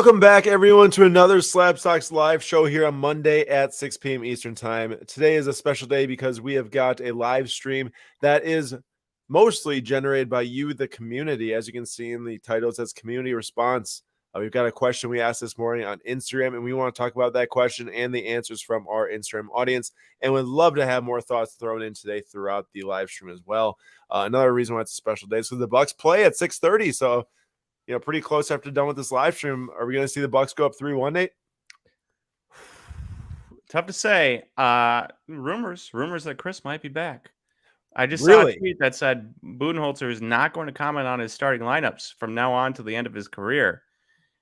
Welcome back, everyone, to another SlabStox live show here on Monday at 6 p.m. Eastern Time. Today is a special day because we have got a live stream that is mostly generated by you, the community. As you can see in the title, it says Community Response. We've got a question we asked this morning on Instagram, and we want to talk about that question and the answers from our Instagram audience. And would love to have more thoughts thrown in today throughout the live stream as well. Another reason why it's a special day is because the Bucks play at 6:30, so pretty close after done with this live stream. Are we going to see the Bucks go up 3-1, Nate? Tough to say. Rumors that Chris might be back. I just Really? saw a tweet that said Budenholzer is not going to comment on his starting lineups from now on to the end of his career.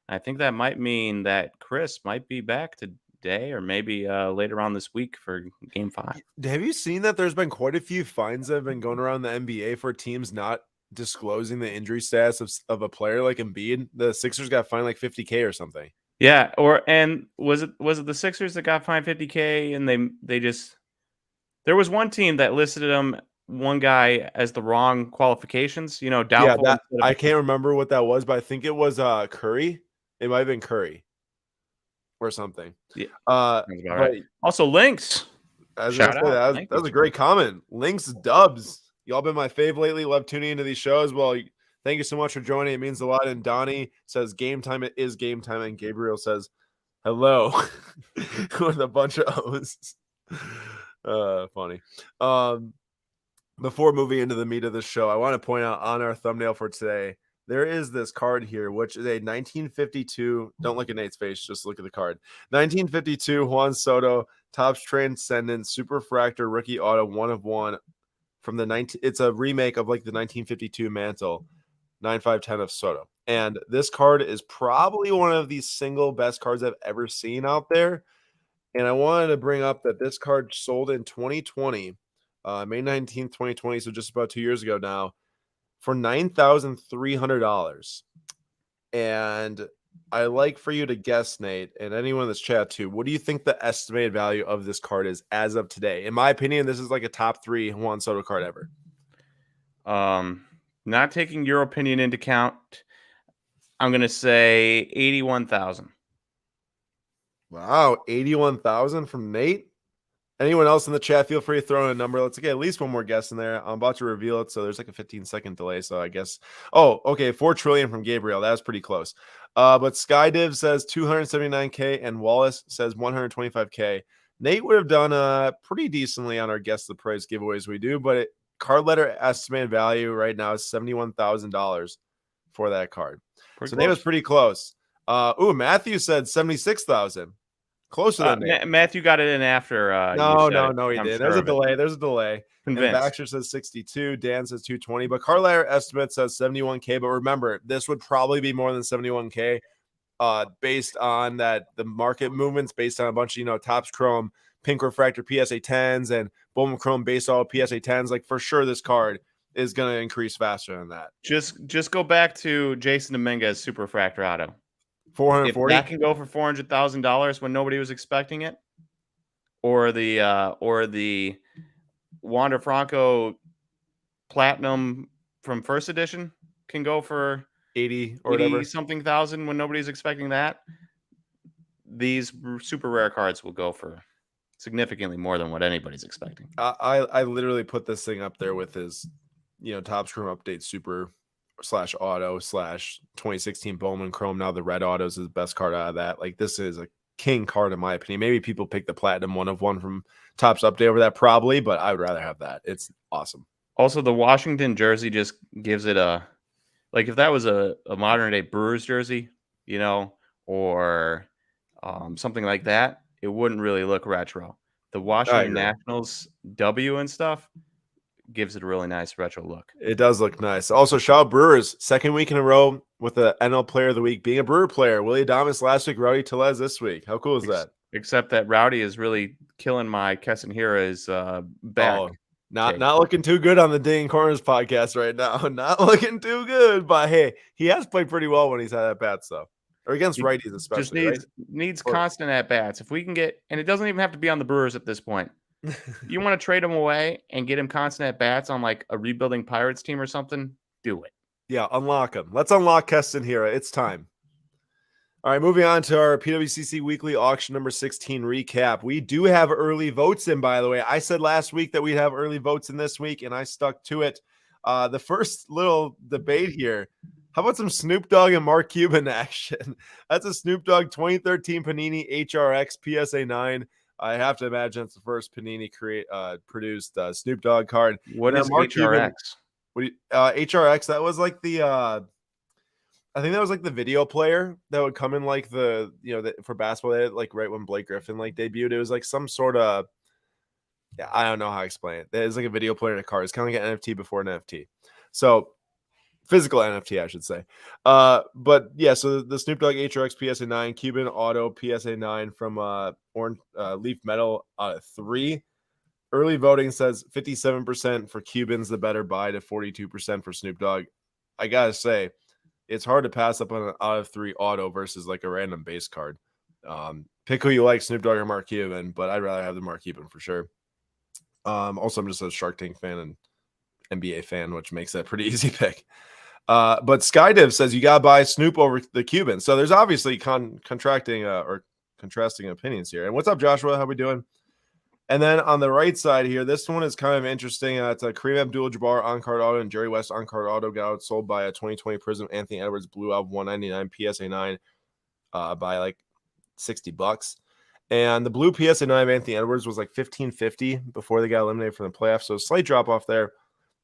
I think that might mean that Chris might be back today or maybe later on this week for Game 5. Have you seen that there's been quite a few fines that have been going around the NBA for teams not disclosing the injury status of a player like Embiid? The Sixers got fined like $50K or something. Yeah, and was it the Sixers that got fined $50K and they just there was one team that listed him one guy as the wrong qualifications, doubtful. Yeah, I can't remember what that was, but I think it was Curry. It might have been Curry or something. Yeah, right. Also Lynx. Shout out. That was a great comment. Lynx Dubs. Y'all been my fave lately. Love tuning into these shows. Well, thank you so much for joining. It means a lot. And Donnie says game time. It is game time. And Gabriel says hello with a bunch of O's. Funny. Before moving into the meat of the show, I want to point out on our thumbnail for today, there is this card here, which is a 1952. Don't look at Nate's face. Just look at the card. 1952 Juan Soto Topps Transcendent Superfractor Rookie Auto 1/1 from the It's a remake of like the 1952 Mantle 9510 of Soto. And this card is probably one of the single best cards I've ever seen out there. And I wanted to bring up that this card sold in 2020, May 19th, 2020, so just about 2 years ago now, for $9,300. And I like for you to guess, Nate, and anyone in this chat too, what do you think the estimated value of this card is as of today? In my opinion, this is like a top 3 Juan Soto card ever. Not taking your opinion into account, I'm going to say 81,000. Wow, 81,000 from Nate. Anyone else in the chat, feel free to throw in a number. Let's get at least one more guess in there. I'm about to reveal it, so there's like a 15-second delay. So I guess, okay, 4 trillion from Gabriel. That was pretty close. But Skydiv says 279K, and Wallace says 125K. Nate would have done pretty decently on our Guess the Price giveaways we do, but card letter estimated value right now is $71,000 for that card. So Nate was pretty close. Matthew said 76,000. Closer than Nate. Matthew got it in after. No, he did. Sure there's a delay. Convinced. And Baxter says 62. Dan says 220. But card letter estimate says 71K. But remember, this would probably be more than 71K based on the market movements, based on a bunch of, Topps Chrome, Pink Refractor PSA 10s, and Bowman Chrome Baseball PSA 10s. Like, for sure, this card is going to increase faster than that. Just go back to Jason Dominguez Super Refractor Auto. 440. If that can go for $400,000 when nobody was expecting it, or the Wander Franco Platinum from first edition can go for 80 or whatever something thousand when nobody's expecting that, these super rare cards will go for significantly more than what anybody's expecting. I literally put this thing up there with his, Topps Chrome Update Super /auto /2016 Bowman Chrome. Now the red autos is the best card out of that. Like, this is a king card in my opinion. Maybe people pick the platinum 1/1 from Topps Update over that, probably, but I would rather have that. It's awesome. Also, the Washington jersey just gives it if that was a modern day Brewers jersey, or something like that, it wouldn't really look retro. The Washington Nationals W and stuff gives it a really nice retro look. It does look nice. Also, shout out Brewers, second week in a row with the NL Player of the Week being a Brewer player. Willie Adames last week, Rowdy Tellez this week. How cool is that? Except that Rowdy is really killing my Castanera's back. Oh, not looking too good on the Ding Corners podcast right now. Not looking too good, but hey, he has played pretty well when he's had at bats though, or against righties especially. Just needs constant at bats. If we can get, and it doesn't even have to be on the Brewers at this point. You want to trade him away and get him constant at bats on like a rebuilding Pirates team or something? Do it. Yeah, unlock him. Let's unlock Keston Hiura. It's time. All right, moving on to our PWCC weekly auction number 16 recap. We do have early votes in, by the way. I said last week that we'd have early votes in this week, and I stuck to it. The first little debate here. How about some Snoop Dogg and Mark Cuban action? That's a Snoop Dogg 2013 Panini HRX PSA 9. I have to imagine it's the first Panini produced Snoop Dogg card. What And then is Mark Cuban, HRX? HRX, that was like the I think that was like the video player that would come in like for basketball, like right when Blake Griffin like debuted. It was like some sort of, yeah, I don't know how to explain it. It's like a video player in a car. It's kind of like an NFT before an NFT. So physical NFT, I should say. But yeah, so the Snoop Dogg HRX PSA 9, Cuban Auto PSA 9 from Orange Leaf Metal 3. Early voting says 57% for Cubans, the better buy, to 42% for Snoop Dogg. I gotta say, it's hard to pass up on an out of 3 auto versus like a random base card. Pick who you like, Snoop Dogg or Mark Cuban, but I'd rather have the Mark Cuban for sure. Also, I'm just a Shark Tank fan and NBA fan, which makes that a pretty easy pick. But Skydiv says you gotta buy Snoop over the Cuban. So there's obviously contrasting opinions here. And what's up, Joshua? How we doing? And then on the right side here, this one is kind of interesting. It's a Kareem Abdul-Jabbar on-card auto and Jerry West on-card auto got outsold by a 2020 Prism Anthony Edwards Blue Album 199 PSA 9 by like $60. And the blue PSA 9 of Anthony Edwards was like $15.50 before they got eliminated from the playoffs. So a slight drop off there.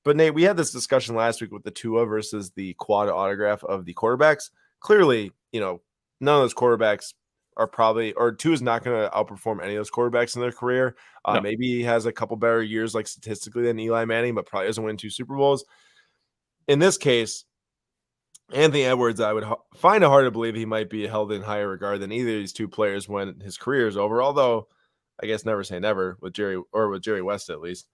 But Nate, we had this discussion last week with the Tua versus the quad autograph of the quarterbacks. Clearly, none of those quarterbacks are probably, or Tua is not going to outperform any of those quarterbacks in their career. No. Maybe he has a couple better years, like statistically, than Eli Manning, but probably doesn't win 2 Super Bowls. In this case, Anthony Edwards, I would find it hard to believe he might be held in higher regard than either of these two players when his career is over. Although, I guess never say never with Jerry West at least.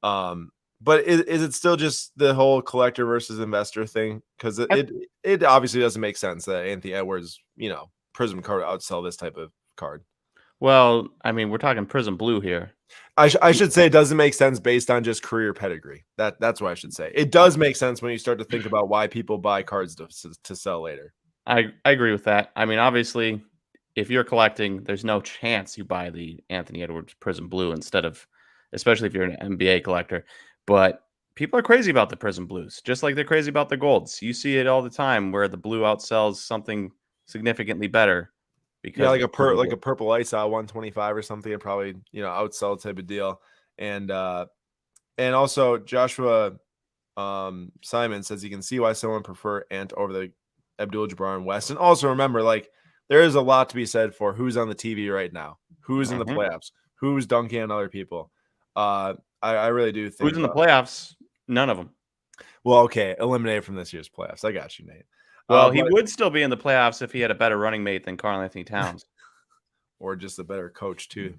But is it still just the whole collector versus investor thing? Because it obviously doesn't make sense that Anthony Edwards, Prism card outsell this type of card. Well, I mean, we're talking Prism Blue here. I should say it doesn't make sense based on just career pedigree. That's what I should say. It does make sense when you start to think about why people buy cards to sell later. I agree with that. I mean, obviously, if you're collecting, there's no chance you buy the Anthony Edwards Prism Blue instead of, especially if you're an NBA collector. But people are crazy about the Prism Blues, just like they're crazy about the golds. You see it all the time where the blue outsells something significantly better. Because like a purple ice out 125 or something, it probably outsell type of deal. And also Joshua Simon says you can see why someone prefer Ant over the Abdul-Jabbar and West. And also remember, like, there is a lot to be said for who's on the TV right now, who's in the playoffs, who's dunking on other people. I really do think who's in the playoffs. None of them. Well, okay, eliminated from this year's playoffs. I got you, Nate. Well, he would still be in the playoffs if he had a better running mate than Karl-Anthony Towns. Or just a better coach, too.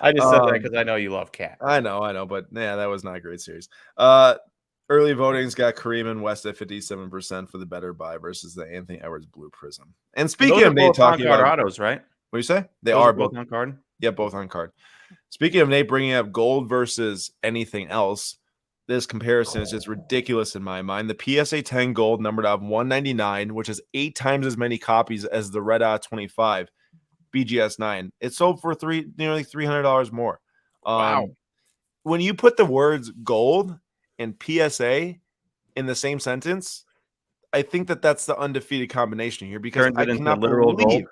I just said that because I know you love Cat. I know. But, yeah, that was not a great series. Early voting's got Kareem and West at 57% for the better buy versus the Anthony Edwards Blue Prism. And speaking of Nate talking about autos, right? What do you say? They Those are both on card? Yeah, both on card. Speaking of Nate bringing up gold versus anything else, this comparison is just ridiculous in my mind. The PSA 10 gold numbered out of 199, which is 8 times as many copies as the Red Dot 25 BGS 9. It sold for nearly $300 more. Wow. When you put the words gold and PSA in the same sentence, I think that's the undefeated combination here because I cannot literal believe gold.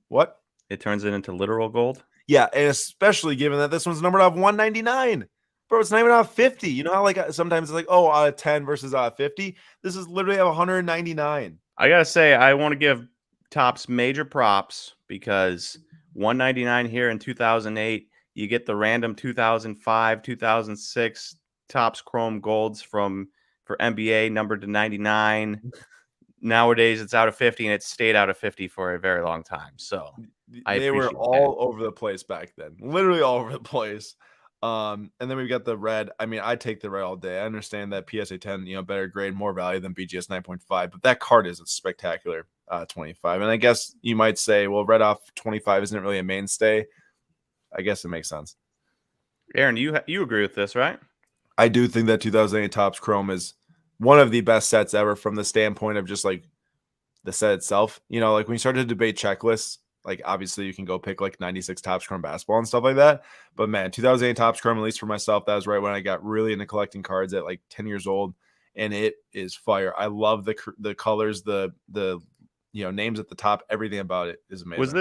What? It turns it into literal gold. Yeah, and especially given that this one's numbered out of 199. Bro, it's not even out of 50. You know how like sometimes it's like, oh, out of 10 versus out of 50? This is literally out of 199. I got to say, I want to give Topps major props because 199 here in 2008, you get the random 2005, 2006 Topps Chrome Golds for NBA numbered to 99. Nowadays, it's out of 50, and it's stayed out of 50 for a very long time. So they were all over the place back then, literally all over the place. And then we've got the red. I mean, I take the red all day. I understand that PSA 10, better grade, more value than BGS 9.5, but that card is a spectacular 25. And I guess you might say, well, red off 25 isn't really a mainstay. I guess it makes sense. Aaron, you agree with this, right? I do think that 2008 Topps Chrome is one of the best sets ever from the standpoint of just like the set itself. You know, like when you start to debate checklists, like obviously you can go pick like 96 Topps Chrome basketball and stuff like that. But man, 2008 Topps Chrome, at least for myself, that was right when I got really into collecting cards at like 10 years old, and it is fire. I love the colors, the names at the top, everything about it is amazing. Was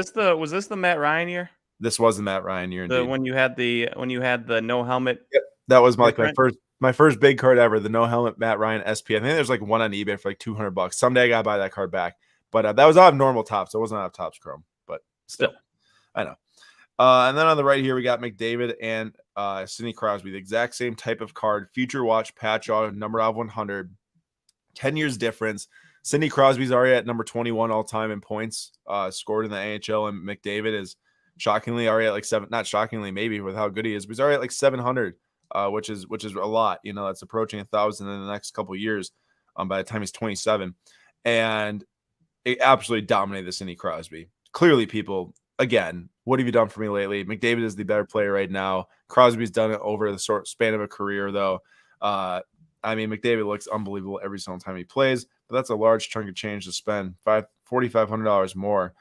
this the Matt Ryan year? This was the Matt Ryan year, The indeed. when you had the no helmet. Yep. That was my Different? my first big card ever, the no helmet Matt Ryan SP. I think there's like one on eBay for like $200. Someday I gotta buy that card back. But that was out of normal Topps. It wasn't out of Topps Chrome, but still, I know. And then on the right here, we got McDavid and Sidney Crosby, the exact same type of card, Future Watch patch auto, number out of 100, 10 years difference. Sidney Crosby's already at number 21 all time in points scored in the NHL, and McDavid is shockingly already at like 7. Not shockingly, maybe with how good he is, but he's already at like 700, which is a lot. You know, that's approaching 1,000 in the next couple of years. By the time he's 27, and it absolutely dominated the Sidney Crosby. Clearly, people, again, what have you done for me lately? McDavid is the better player right now. Crosby's done it over the span of a career, though. I mean, McDavid looks unbelievable every single time he plays, but that's a large chunk of change to spend, $4,500 more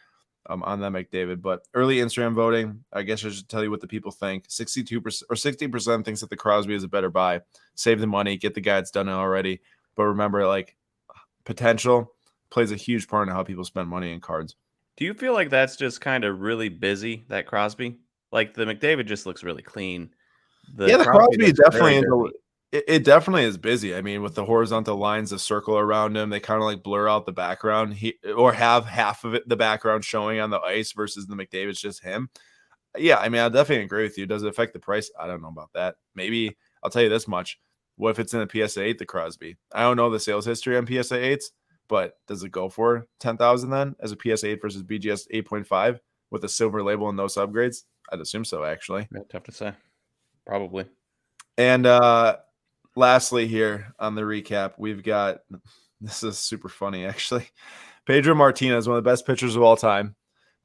on that McDavid. But early Instagram voting, I guess I should tell you what the people think. 62% or 60% thinks that the Crosby is a better buy. Save the money, get the guy that's done it already. But remember, like, potential plays a huge part in how people spend money in cards. Do you feel like that's just kind of really busy, that Crosby? Like the McDavid just looks really clean. The Crosby Crosby looks definitely very is. busy. It definitely is busy. I mean, with the horizontal lines, the circle around him, they kind of like blur out the background. Or have half of it, the background showing on the ice versus the McDavid's just him. Yeah, I mean, I definitely agree with you. Does it affect the price? I don't know about that. Maybe I'll tell you this much. What if it's in a PSA 8, the Crosby? I don't know the sales history on PSA 8s, but does it go for 10,000 then as a PSA 8 versus BGS 8.5 with a silver label and no subgrades? I'd assume so, actually. Yeah, tough to say. Probably. And lastly here on the recap, we've got, this is super funny, actually. Pedro Martinez, one of the best pitchers of all time.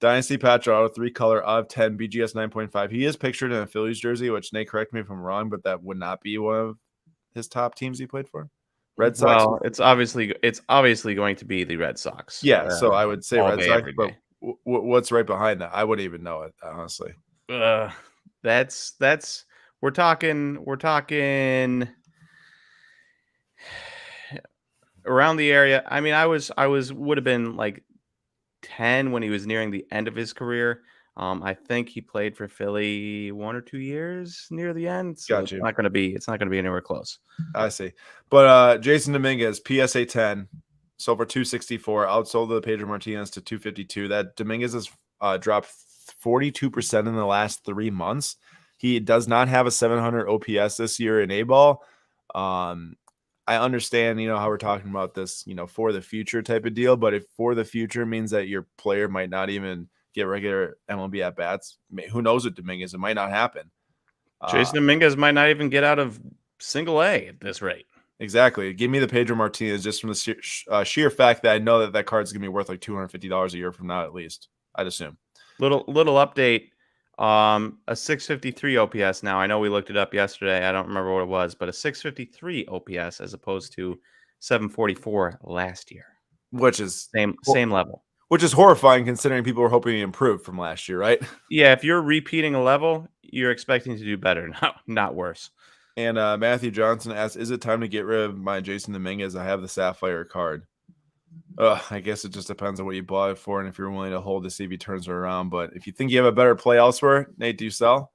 Dynasty patch auto, 3-color of 10, BGS 9.5. He is pictured in a Phillies jersey, which, Nate, correct me if I'm wrong, but that would not be one of his top teams he played for. Red Sox. Well, it's obviously going to be the Red Sox. Yeah, so I would say Red day, Sox, but what's right behind that? I wouldn't even know it, honestly. That's we're talking around the area. I mean, I would have been like 10 when he was nearing the end of his career. I think he played for Philly 1 or 2 years near the end. So Got you. It's not going to be anywhere close. I see. But Jason Dominguez, PSA 10, sold for $264, outsold the Pedro Martinez to $252. That Dominguez has dropped 42% in the last 3 months. He does not have a 700 OPS this year in A-ball. I understand, how we're talking about this, for the future type of deal, but if for the future means that your player might not even get regular MLB at bats, who knows with Dominguez? It might not happen. Jason Dominguez might not even get out of single A at this rate. Exactly. Give me the Pedro Martinez just from the sheer fact that I know that card's going to be worth like $250 a year from now, at least, I'd assume. Little update. A 653 OPS now. I know we looked it up yesterday. I don't remember what it was, but a 653 OPS as opposed to 744 last year. Which is same level. Which is horrifying considering people were hoping to improve from last year, right? Yeah, if you're repeating a level, you're expecting to do better, not worse. And Matthew Johnson asks, is it time to get rid of my Jason Dominguez? I have the Sapphire card. I guess it just depends on what you bought it for and if you're willing to hold to see if he turns it around. But if you think you have a better play elsewhere, Nate, do you sell?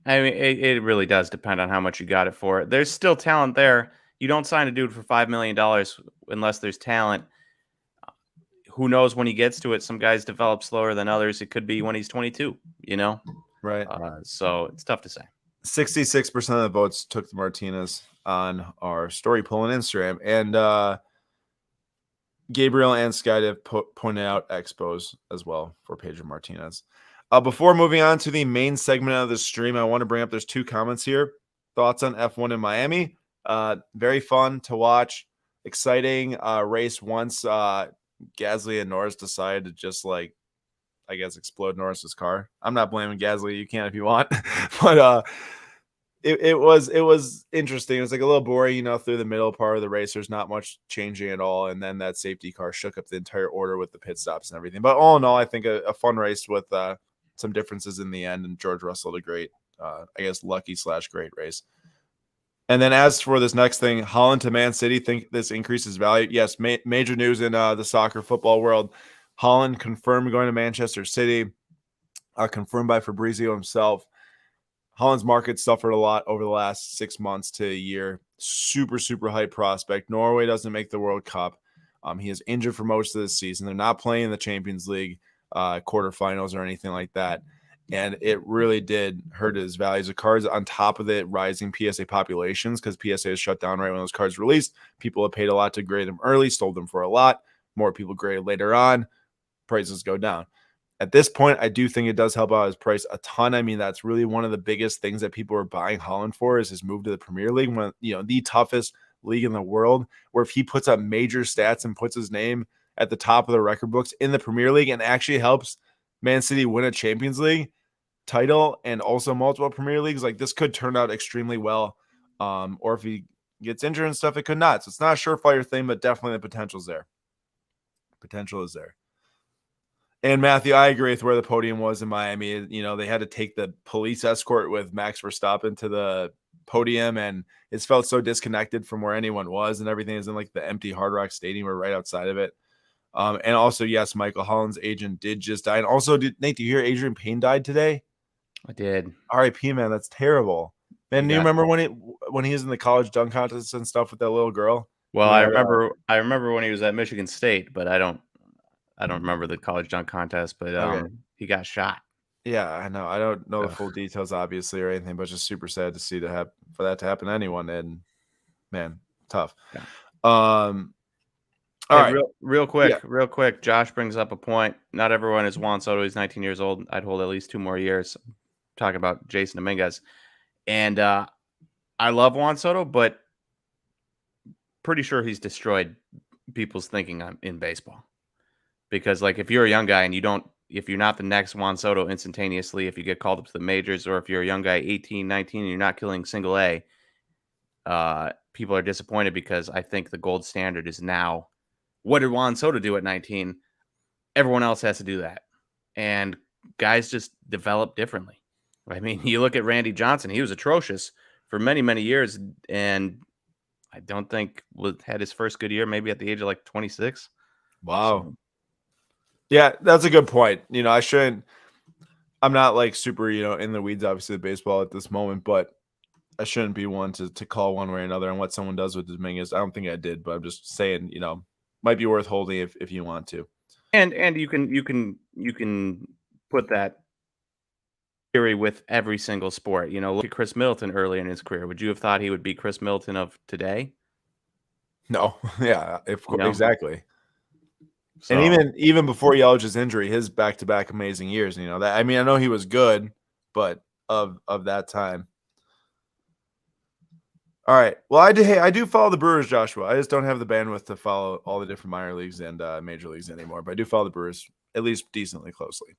I mean, it really does depend on how much you got it for. There's still talent there. You don't sign a dude for $5 million unless there's talent. Who knows when he gets to it? Some guys develop slower than others. It could be when he's 22, Right. So it's tough to say. 66% of the votes took the Martinez on our story poll on Instagram. And Gabriel and Skydiv pointed out expos as well for Pedro Martinez. Before moving on to the main segment of the stream, I want to bring up, there's 2 comments here. Thoughts on F1 in Miami. Very fun to watch. Exciting race once Gasly and Norris decided to just explode Norris's car. I'm not blaming Gasly. You can if you want. But it was interesting. It was like a little boring, through the middle part of the race. There's not much changing at all, and then that safety car shook up the entire order with the pit stops and everything. But all in all, I think a fun race with some differences in the end, and George Russell a great, I guess, lucky/great race. And then as for this next thing, Holland to Man City, think this increases value? Yes, major news in the soccer football world. Holland confirmed going to Manchester City, confirmed by Fabrizio himself. Holland's market suffered a lot over the last 6 months to a year. Super, super high prospect. Norway doesn't make the World Cup. He is injured for most of the season. They're not playing in the Champions League quarterfinals or anything like that. And it really did hurt his values of cards. On top of the rising PSA populations, because PSA is shut down right when those cards released. People have paid a lot to grade them early, sold them for a lot. More people grade later on. Prices go down. At this point, I do think it does help out his price a ton. I mean, that's really one of the biggest things that people are buying Holland for is his move to the Premier League, one, the toughest league in the world, where if he puts up major stats and puts his name at the top of the record books in the Premier League and actually helps Man City win a Champions League title and also multiple Premier Leagues, like this could turn out extremely well. Or if he gets injured and stuff, it could not. So it's not a surefire thing, but definitely the potential's there. Potential is there. And Matthew, I agree with where the podium was in Miami. They had to take the police escort with Max Verstappen to the podium, and it's felt so disconnected from where anyone was, and everything is in like the empty Hard Rock Stadium or right outside of it. And also, yes, Michael Holland's agent did just die. And also, Nate, do you hear Adrian Payne died today? I did. R.I.P. Man, that's terrible. Man, do you remember when he was in the college dunk contest and stuff with that little girl? Well, I remember when he was at Michigan State, but I don't remember the college dunk contest, but Okay. He got shot. Yeah, I know. I don't know the full details, obviously, or anything, but just super sad to see for that to happen to anyone. And man, tough. Yeah. All right. Real quick. Josh brings up a point. Not everyone is Juan Soto. He's 19 years old. I'd hold at least 2 more years. Talking about Jason Dominguez, and I love Juan Soto, but pretty sure he's destroyed people's thinking in baseball. Because like if you're a young guy and if you're not the next Juan Soto instantaneously, if you get called up to the majors, or if you're a young guy, 18, 19, and you're not killing single A, people are disappointed because I think the gold standard is now, what did Juan Soto do at 19? Everyone else has to do that. And guys just develop differently. I mean, you look at Randy Johnson, he was atrocious for many, many years. And I don't think had his first good year, maybe at the age of like 26. Wow. So. Yeah, that's a good point. I'm not like super, in the weeds, obviously, of baseball at this moment, but I shouldn't be one to call one way or another on what someone does with Dominguez. I don't think I did, but I'm just saying, might be worth holding if you want to. And you can put that theory with every single sport. Look at Chris Middleton early in his career. Would you have thought he would be Chris Middleton of today? No. Yeah, exactly. So. And even before Yelich's injury, his back-to-back amazing years, that. I mean, I know he was good, but of that time. All right. Well, I do follow the Brewers, Joshua. I just don't have the bandwidth to follow all the different minor leagues and major leagues anymore, but I do follow the Brewers at least decently closely.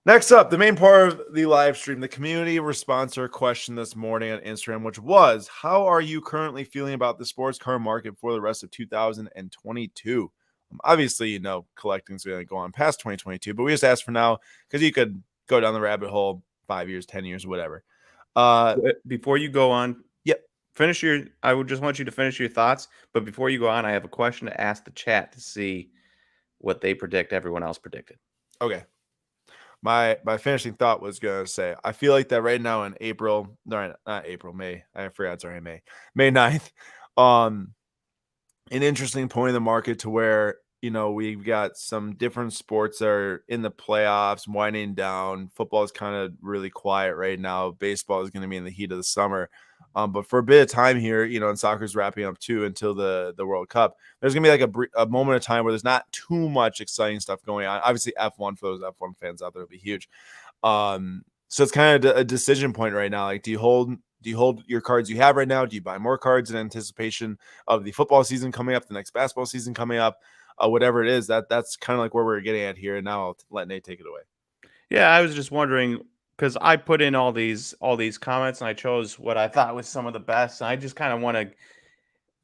Next up, the main part of the live stream, the community response to our question this morning on Instagram, which was, how are you currently feeling about the sports car market for the rest of 2022? Obviously, collecting is going to go on past 2022, but we just asked for now because you could go down the rabbit hole 5 years, 10 years, whatever. Before you go on, yep. I would just want you to finish your thoughts. But before you go on, I have a question to ask the chat to see what they predict everyone else predicted. Okay. My finishing thought was going to say, I feel like that right now in April, no, not April, May. I forgot, sorry, May 9th. An interesting point in the market to where, we've got some different sports that are in the playoffs, winding down. Football is kind of really quiet right now. Baseball is going to be in the heat of the summer. But for a bit of time here, and soccer's wrapping up too until the World Cup, there's going to be like a moment of time where there's not too much exciting stuff going on. Obviously, F1 for those F1 fans out there will be huge. So it's kind of a decision point right now. Like, do you hold your cards you have right now? Do you buy more cards in anticipation of the football season coming up, the next basketball season coming up, whatever it is? That's kind of like where we're getting at here. And now I'll let Nate take it away. Yeah, I was just wondering, because I put in all these comments and I chose what I thought was some of the best. And I just kind of want to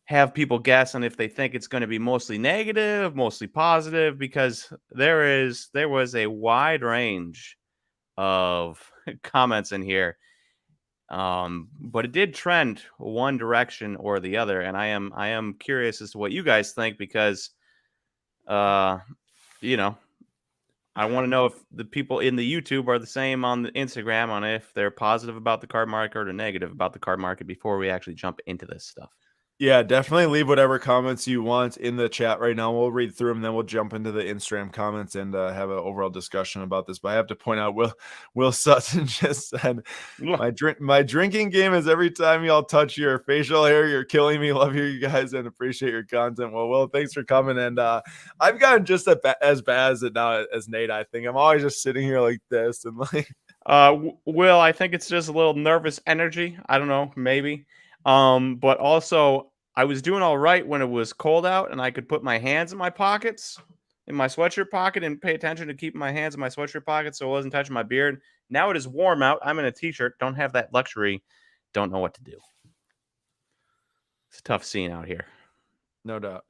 have people guess on if they think it's going to be mostly negative, mostly positive, because there was a wide range of comments in here. But it did trend one direction or the other, and I am curious as to what you guys think, because you know, I want to know if the people in the YouTube are the same on the Instagram, on if they're positive about the card market or negative about the card market, before we actually jump into this stuff. Yeah, definitely leave whatever comments you want in the chat right now. We'll read through them, then we'll jump into the Instagram comments and have an overall discussion about this. But I have to point out, Will Sutton just said, my drinking game is every time y'all touch your facial hair, you're killing me. Love you guys and appreciate your content. Well, Will, thanks for coming. And I've gotten just as bad as it now as Nate. I think I'm always just sitting here like this and like. Will, I think it's just a little nervous energy. I don't know, maybe. But also I was doing all right when it was cold out and I could put my hands in my pockets, in my sweatshirt pocket, and pay attention to keeping my hands in my sweatshirt pocket so it wasn't touching my beard. Now it is warm out. I'm in a t-shirt. Don't have that luxury. Don't know what to do. It's a tough scene out here. No doubt.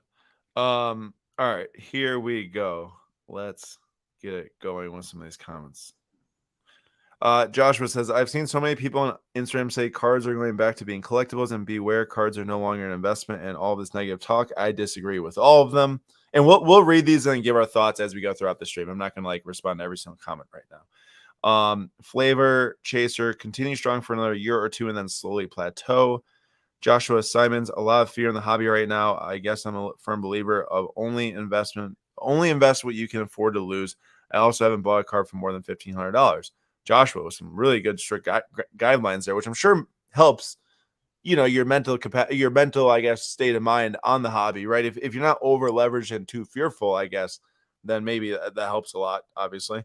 All right, here we go. Let's get it going with some of these comments. Joshua says, I've seen so many people on Instagram say cards are going back to being collectibles and beware, cards are no longer an investment, and all this negative talk. I disagree with all of them. And we'll read these and give our thoughts as we go throughout the stream. I'm not going to respond to every single comment right now. Flavor Chaser, continue strong for another year or two and then slowly plateau. Joshua Simons, a lot of fear in the hobby right now. I guess I'm a firm believer of only invest what you can afford to lose. I also haven't bought a card for more than $1,500. Joshua with some really good strict guidelines there, which I'm sure helps, your mental I guess, state of mind on the hobby, right? If you're not over leveraged and too fearful, I guess, then maybe that helps a lot, obviously.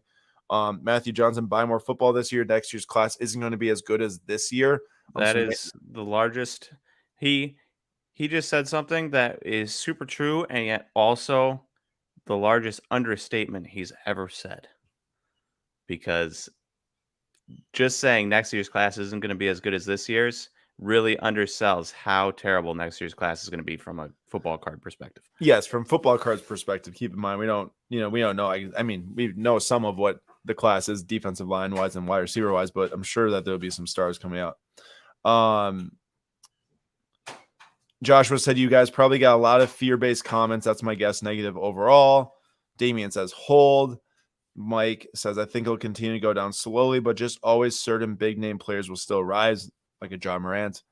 Matthew Johnson, buy more football this year. Next year's class isn't going to be as good as this year. That is the largest. He just said something that is super true, and yet also the largest understatement he's ever said. Because just saying next year's class isn't going to be as good as this year's really undersells how terrible next year's class is going to be from a football card perspective. Yes, from football cards perspective, keep in mind we don't know. I mean, we know some of what the class is defensive line wise and wide receiver wise, but I'm sure that there'll be some stars coming out. Joshua said you guys probably got a lot of fear-based comments. That's my guess. Negative overall. Damien says hold. Mike says, I think it'll continue to go down slowly, but just always certain big name players will still rise, like a John Morant.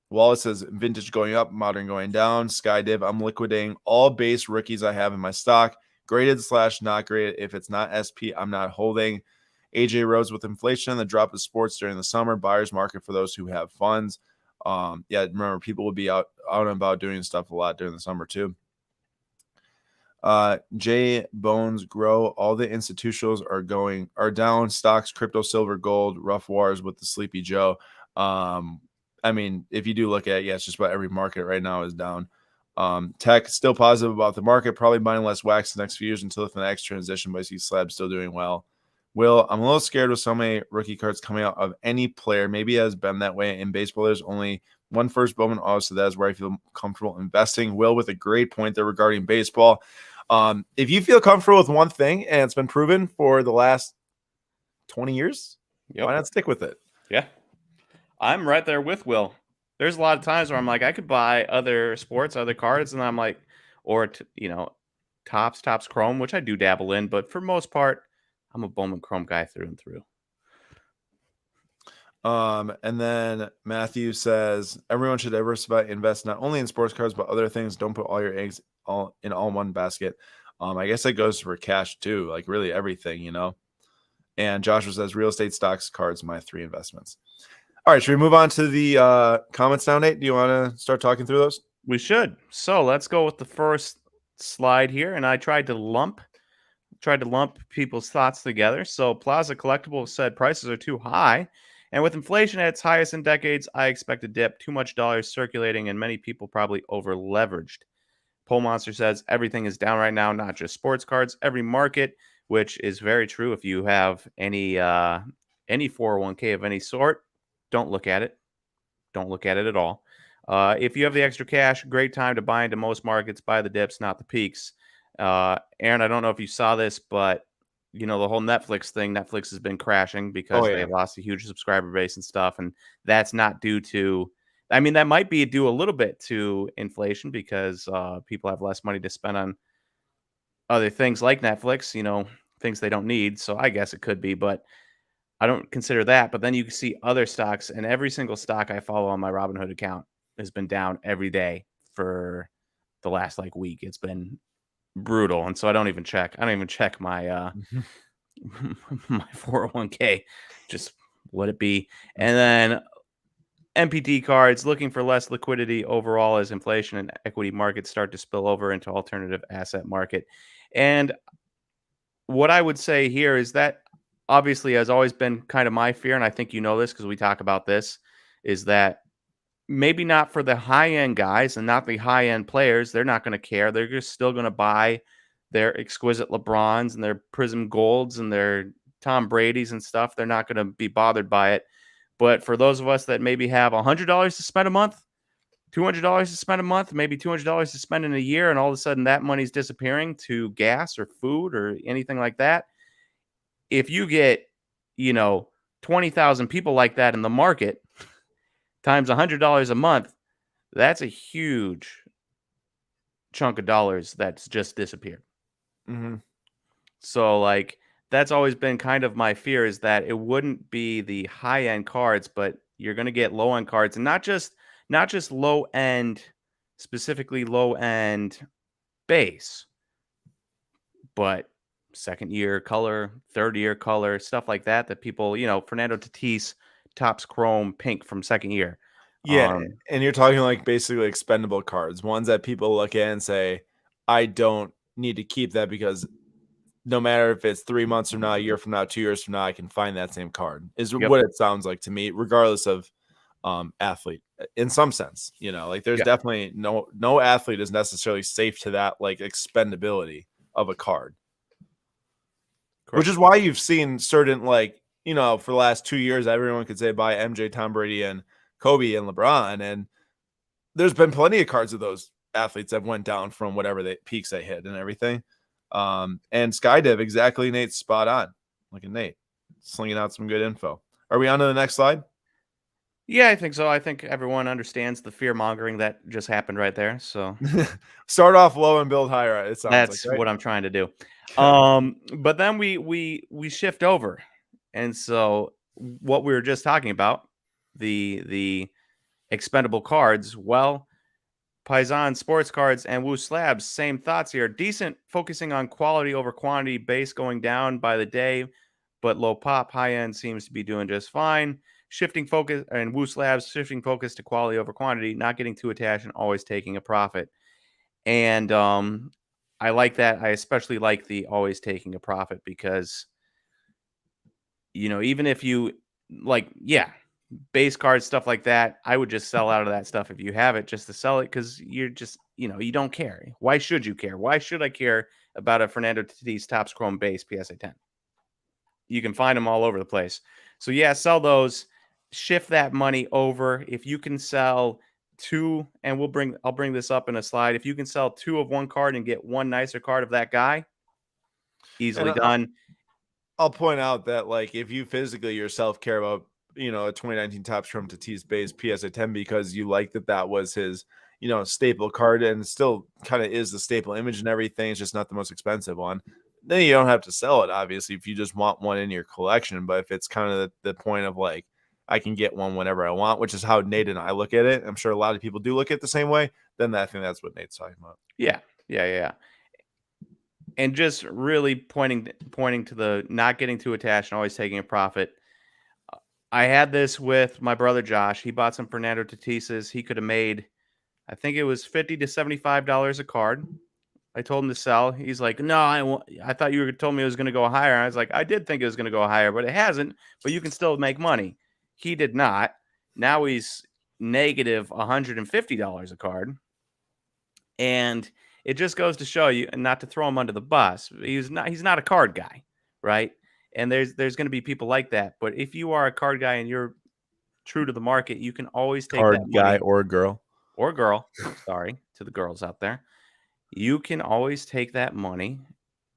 Wallace says, vintage going up, modern going down. Skydiv, I'm liquidating all base rookies I have in my stock. Graded / not graded. If it's not SP, I'm not holding. AJ Rose, with inflation and the drop of sports during the summer, buyer's market for those who have funds. Remember, people will be out and about doing stuff a lot during the summer too. J Bones grow. All the institutionals are down. Stocks, crypto, silver, gold, rough wars with the Sleepy Joe. I mean, if you do look at it, it's just about every market right now is down. Tech still positive about the market, probably buying less wax the next few years until the next transition, but I see Slab still doing well. Will, I'm a little scared with so many rookie cards coming out of any player. Maybe it has been that way in baseball. There's only one first Bowman, so that's where I feel comfortable investing. Will, with a great point there regarding baseball. If you feel comfortable with one thing and it's been proven for the last 20 years, why not stick with it? Yeah. I'm right there with Will. There's a lot of times where I'm like, I could buy other sports, other cards, and I'm like, or, Topps Chrome, which I do dabble in, but for most part, I'm a Bowman Chrome guy through and through. And then Matthew says, everyone should diversify, invest not only in sports cards, but other things. Don't put all your eggs in one basket. I guess that goes for cash too, like really everything, And Joshua says, real estate, stocks, cards, my 3 investments. All right, should we move on to the comments now, Nate? Do you want to start talking through those? We should. So let's go with the first slide here. And I tried to lump people's thoughts together. So Plaza Collectibles said prices are too high. And with inflation at its highest in decades, I expect a dip. Too much dollars circulating and many people probably over leveraged. Pole Monster says everything is down right now, not just sports cards, every market, which is very true. If you have any any 401k of any sort, don't look at it. Don't look at it at all. If you have the extra cash, great time to buy into most markets. Buy the dips, not the peaks. Aaron, I don't know if you saw this, but the whole Netflix thing. Netflix has been crashing Oh because they yeah. lost a huge subscriber base and stuff, and that's not due to. I mean, that might be due a little bit to inflation because people have less money to spend on other things like Netflix. Things they don't need. So I guess it could be, but I don't consider that. But then you see other stocks, and every single stock I follow on my Robinhood account has been down every day for the last week. It's been brutal, and so I don't even check. I don't even check my my 401k. Just let it be. And then MPT cards looking for less liquidity overall as inflation and equity markets start to spill over into alternative asset market. And what I would say here is that obviously has always been kind of my fear, and I think you know this because we talk about this, is that maybe not for the high-end guys and not the high-end players. They're not going to care. They're just still going to buy their exquisite LeBrons and their Prism Golds and their Tom Brady's and stuff. They're not going to be bothered by it. But for those of us that maybe have $100 to spend a month, $200 to spend a month, maybe $200 to spend in a year, and all of a sudden that money's disappearing to gas or food or anything like that. If you get, 20,000 people like that in the market times $100 a month, that's a huge chunk of dollars that's just disappeared. Mm-hmm. So that's always been kind of my fear, is that it wouldn't be the high end cards, but you're going to get low end cards, and not just low end, specifically low end base, but second year color, third year color, stuff like that. That people, Fernando Tatis Topps Chrome Pink from second year. Yeah, and you're talking basically expendable cards, ones that people look at and say, I don't need to keep that because no matter if it's 3 months from now, a year from now, 2 years from now, I can find that same card, is Yep. what it sounds like to me, regardless of athlete in some sense. There's Yeah. definitely no athlete is necessarily safe to that expendability of a card. Correct. Which is why you've seen certain for the last 2 years, everyone could say buy MJ, Tom Brady, and Kobe and LeBron, and there's been plenty of cards of those athletes that went down from whatever the peaks they hit and everything. And Skydiv, exactly, Nate's spot on. Look at Nate slinging out some good info. Are we on to the next slide? Yeah, I think so. I think everyone understands the fear mongering that just happened right there. So Start off low and build higher. It sounds that's right? what I'm trying to do. Okay. But then we shift over, and so what we were just talking about, the expendable cards. Well, Paisan sports cards and Woo Slabs, same thoughts here. Decent, focusing on quality over quantity. Base going down by the day, but low pop. High end seems to be doing just fine. Shifting focus, and Woo Slabs shifting focus to quality over quantity, not getting too attached and always taking a profit. And I like that. I especially like the always taking a profit because, even if you base cards, stuff like that, I would just sell out of that stuff if you have it, just to sell it, because you're just, you don't care. Why should you care? Why should I care about a Fernando Tatis Topps Chrome base PSA 10? You can find them all over the place. So yeah, sell those. Shift that money over. If you can sell two, and I'll bring this up in a slide. If you can sell two of one card and get one nicer card of that guy, easily done. I'll point out that if you physically yourself care about a 2019 Topps Chrome Tatis base PSA 10 because you like that was his staple card, and still kind of is the staple image and everything, it's just not the most expensive one, then you don't have to sell it, obviously, if you just want one in your collection. But if it's kind of the point of I can get one whenever I want, which is how Nate and I look at it, I'm sure a lot of people do look at it the same way, then I think that's what Nate's talking about. Yeah. And just really pointing to the not getting too attached and always taking a profit. I had this with my brother Josh. He bought some Fernando Tatises. He could have made, I think it was $50 to $75 a card. I told him to sell. He's like, no, I thought you told me it was going to go higher. I was like, I did think it was going to go higher, but it hasn't. But you can still make money. He did not. Now he's negative $150 a card. And it just goes to show you, and not to throw him under the bus, he's not a card guy, right? And there's going to be people like that. But if you are a card guy and you're true to the market, you can always take Card that guy money, or girl. or girl. Sorry to the girls out there. You can always take that money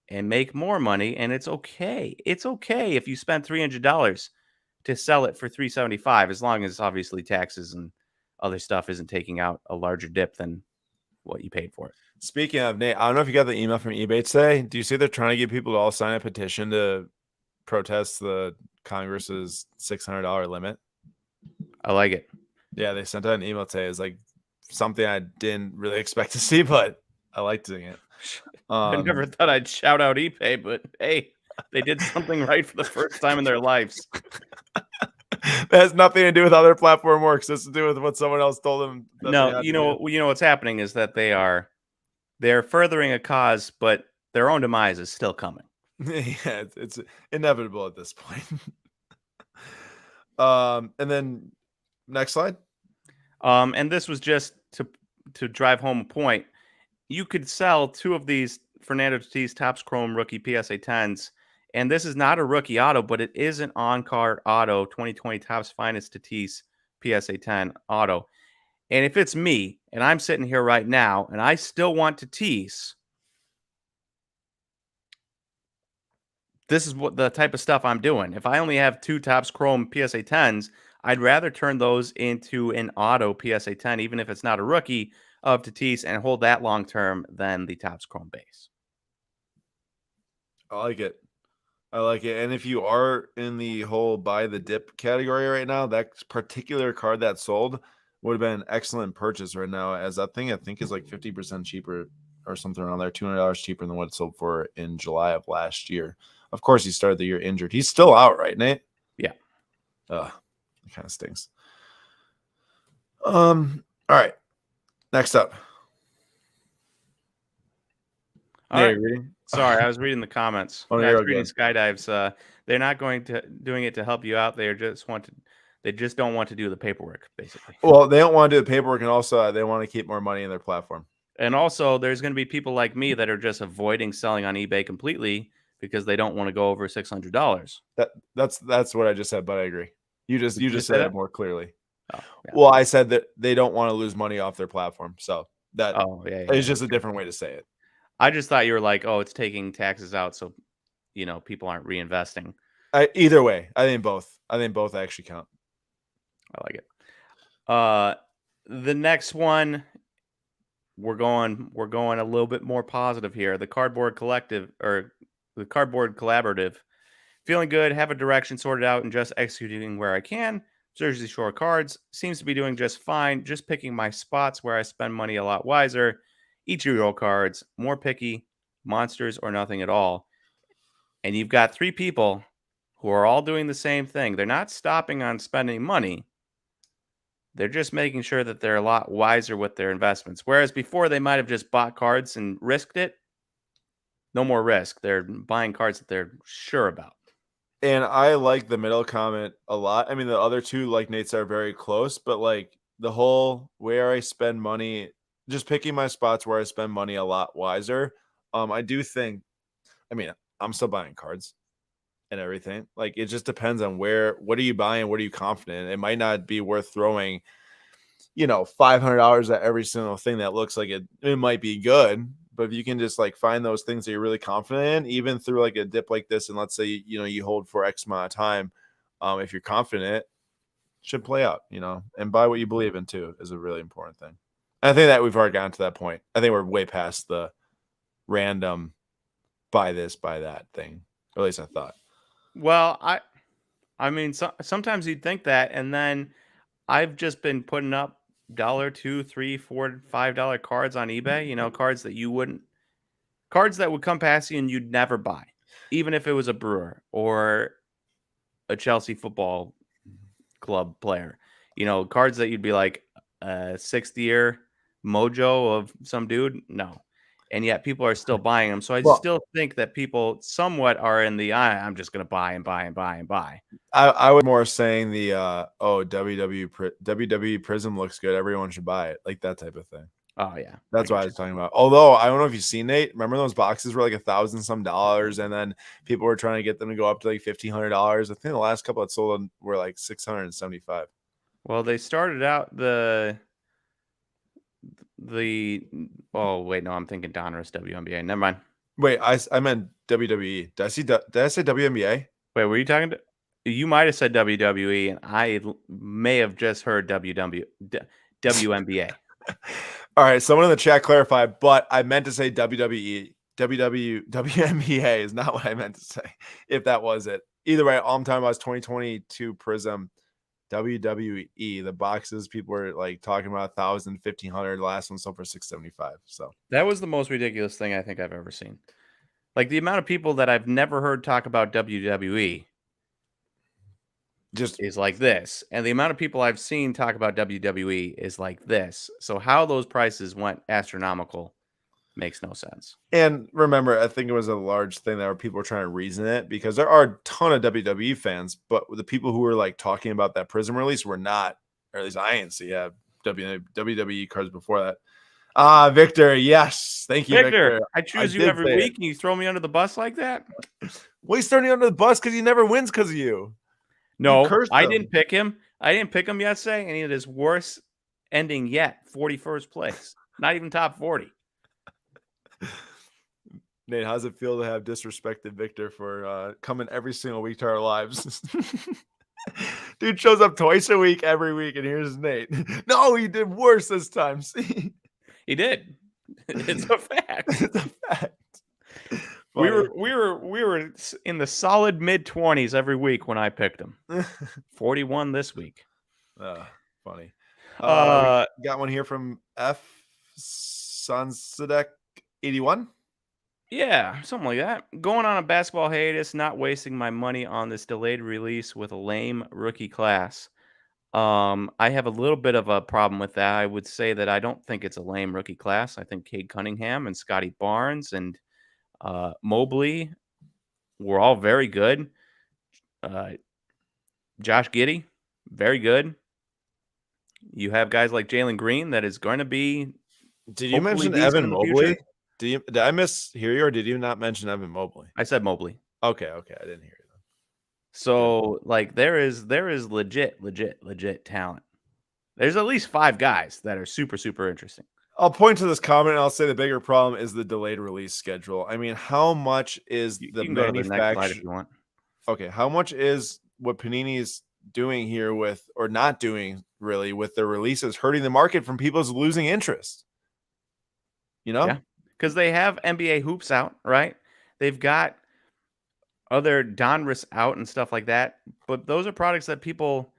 and make more money, and it's okay. It's okay if you spend $300 to sell it for $375, as long as obviously taxes and other stuff isn't taking out a larger dip than what you paid for it. Speaking of, Nate, I don't know if you got the email from eBay today. Do you see they're trying to get people to all sign a petition to protest the Congress's $600 limit? I like it. Yeah, they sent out an email today. It's like something I didn't really expect to see, but I liked seeing it. I never thought I'd shout out eBay, but hey, they did something right for the first time in their lives. That has nothing to do with how their platform works. This has to do with what someone else told them. No, you know what's happening is that they're furthering a cause, but their own demise is still coming. Yeah, it's inevitable at this point. And then next slide. And this was just to drive home a point. You could sell 2 of these Fernando Tatis Topps Chrome rookie PSA 10s, and this is not a rookie auto, but it is an on-card auto, 2020 Topps Finest Tatis PSA 10 auto. And if it's me, and I'm sitting here right now, and I still want Tatis, this is what the type of stuff I'm doing. If I only have 2 Topps Chrome PSA 10s, I'd rather turn those into an auto PSA 10, even if it's not a rookie, of Tatis, and hold that long term than the Topps Chrome base. I like it. I like it. And if you are in the whole buy the dip category right now, that particular card that sold would have been an excellent purchase right now, as that thing I think is like 50% cheaper or something around there, $200 cheaper than what it sold for in July of last year. Of course, he started the year injured. He's still out, right, Nate? Yeah. It kind of stinks. All right. Next up. All right. Reading? Sorry, I was reading the comments. Oh, I was reading Skydives. They're not doing it to help you out. They just don't want to do the paperwork, basically. Well, they don't want to do the paperwork, and also they want to keep more money in their platform. And also, there's going to be people like me that are just avoiding selling on eBay completely because they don't want to go over $600. That's what I just said, but I agree. You just said it more clearly. Oh, yeah. Well, I said that they don't want to lose money off their platform, so that is just a different way to say it. I just thought you were like, oh, it's taking taxes out, so people aren't reinvesting. Either way, I think both. I think both actually count. I like it. The next one, we're going a little bit more positive here. The Cardboard Collective, or the Cardboard Collaborative, feeling good, have a direction sorted out, and just executing where I can. Jersey Shore cards seems to be doing just fine. Just picking my spots where I spend money a lot wiser. Ichiro cards, more picky, monsters or nothing at all. And you've got 3 people who are all doing the same thing. They're not stopping on spending money. They're just making sure that they're a lot wiser with their investments. Whereas before they might have just bought cards and risked it. No more risk. They're buying cards that they're sure about. And I like the middle comment a lot. I mean, the other 2, like Nate said, are very close, but like the whole where I spend money, just picking my spots where I spend money a lot wiser. I do think, I mean, I'm still buying cards and everything. Like, it just depends on what are you buying? What are you confident in? It might not be worth throwing, $500 at every single thing that looks like it might be good. But if you can just like find those things that you're really confident in, even through like a dip like this, and let's say, you hold for X amount of time, if you're confident, it should play out, and buy what you believe in too is a really important thing. And I think that we've already gotten to that point. I think we're way past the random buy this, buy that thing. Or at least I thought. Well, I mean, sometimes you'd think that, and then I've just been putting up $1, $2, $3, $4, $5 cards on eBay. Cards that would come past you and you'd never buy, even if it was a Brewer or a Chelsea football club player. Cards that you'd be like a 6th year mojo of some dude. No. And yet people are still buying them. So I still think that people somewhat are in the, I'm just going to buy and buy and buy and buy. I was more saying the, WWE Prism looks good, everyone should buy it. Like that type of thing. Oh yeah, That's what I was talking about. Although I don't know if you've seen, Nate. Remember those boxes were like $1,000 some, and then people were trying to get them to go up to like $1,500. I think the last couple that sold were like 675. Well, they started out the. Oh wait, no, I'm thinking Donruss WNBA. Never mind. Wait, I meant WWE. Did I say WNBA? Wait, were you talking to? You might have said WWE, and I may have just heard WNBA. All right, someone in the chat clarified, but I meant to say WWE. WNBA is not what I meant to say, if that was it. Either way, all I'm talking about is 2022 Prism WWE. The boxes people were like talking about 1,000, 1,500. The last one sold for 675. So that was the most ridiculous thing I think I've ever seen. Like the amount of people that I've never heard talk about WWE just is like this, and the amount of people I've seen talk about WWE is like this. So how those prices went astronomical makes no sense. And remember, I think it was a large thing that people were trying to reason it, because there are a ton of WWE fans, but the people who were like talking about that Prism release were not, or at least I didn't see WWE cards before that. Victor, yes, thank you, Victor. I choose you every week, and you throw me under the bus like that. Well, he's throwing you under the bus because he never wins because of you. No, I didn't pick him. I didn't pick him yesterday, and he had his worst ending yet, 41st place, not even top 40. Nate, how's it feel to have disrespected Victor for coming every single week to our lives? Dude shows up twice a week, every week, and here's Nate. No, he did worse this time. See, he did. It's a fact. It's a fact. We were in the solid mid-20s every week when I picked him. 41 this week. Funny. We got one here from F Sunsedek 81. Yeah, something like that. Going on a basketball hiatus, not wasting my money on this delayed release with a lame rookie class. I have a little bit of a problem with that. I would say that I don't think it's a lame rookie class. I think Cade Cunningham and Scotty Barnes and Mobley were all very good. Josh Giddey, very good. You have guys like Jalen Green that is going to be. Did you mention Evan Mobley? Did I mishear you, or did you not mention Evan Mobley? I said Mobley. Okay, I didn't hear you. So, like, there is legit talent. There's at least 5 guys that are super, super interesting. I'll point to this comment and I'll say the bigger problem is the delayed release schedule. I mean, how much is the manufacturer? If you want. Okay, how much is what Panini's doing here with, or not doing really, with their releases hurting the market from people's losing interest? You know? Yeah, because they have NBA hoops out, right? They've got other Donruss out and stuff like that. But those are products that people,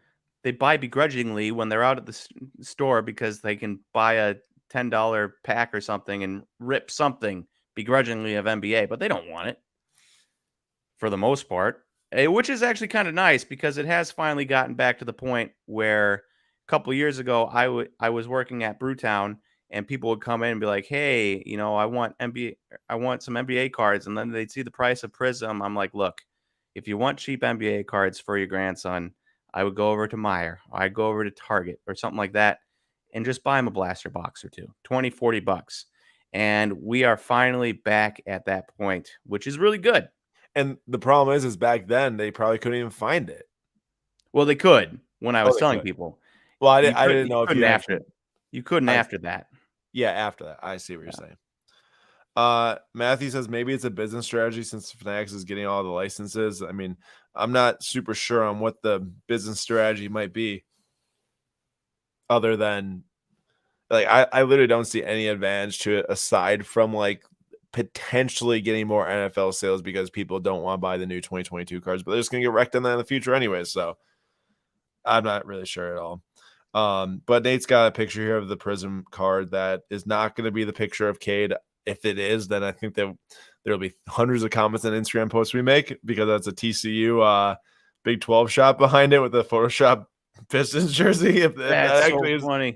they buy begrudgingly when they're out at the store because they can buy a $10 pack or something and rip something begrudgingly of NBA, but they don't want it for the most part, which is actually kind of nice because it has finally gotten back to the point where a couple of years ago I was working at Brewtown and people would come in and be like, hey, you know, I want some NBA cards. And then they'd see the price of Prism. I'm like, look, if you want cheap NBA cards for your grandson, I would go over to Meijer. I'd go over to Target or something like that and just buy him a blaster box or two, $20-$40. And we are finally back at that point, which is really good. And the problem is back then they probably couldn't even find it. Well, they could when I was telling people. Well, I didn't know if you after it. You couldn't after that. Yeah, after that. I see what you're saying. Matthew says maybe it's a business strategy since Fanatics is getting all the licenses. I mean, I'm not super sure on what the business strategy might be, other than like I literally don't see any advantage to it aside from like potentially getting more NFL sales because people don't want to buy the new 2022 cards, but they're just gonna get wrecked on that in the future anyway. So I'm not really sure at all. But Nate's got a picture here of the Prism card that is not going to be the picture of Cade. If it is, then I think that there'll be hundreds of comments and Instagram posts we make because that's a TCU Big 12 shot behind it with the Photoshop Pistons jersey. If that's that actually so funny.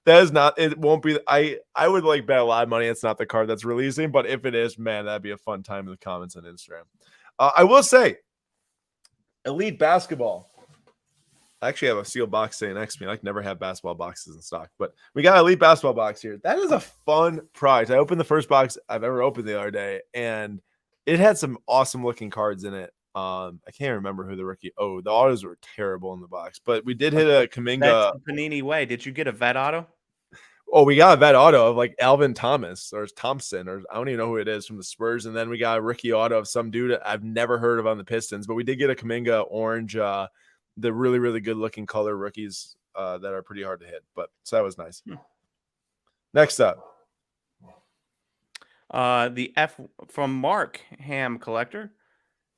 That is not. It won't be. I would like bet a lot of money it's not the card that's releasing. But if it is, man, that'd be a fun time in the comments on Instagram. I will say, Elite Basketball. I actually have a sealed box sitting next to me. I never have basketball boxes in stock, but we got Elite basketball box here. That is a fun product. I opened the first box I've ever opened the other day, and it had some awesome looking cards in it. I can't remember who the rookie. Oh, the autos were terrible in the box, but we did hit a That's Kuminga. the Panini way. Did you get a vet auto? Oh, we got a vet auto of like Alvin Thomas or Thompson, or I don't even know who it is from the Spurs. And then we got a rookie auto of some dude I've never heard of on the Pistons, but we did get a Kuminga orange, the really, really good looking color rookies that are pretty hard to hit. But so that was nice. Next up. The F from Mark Ham Collector.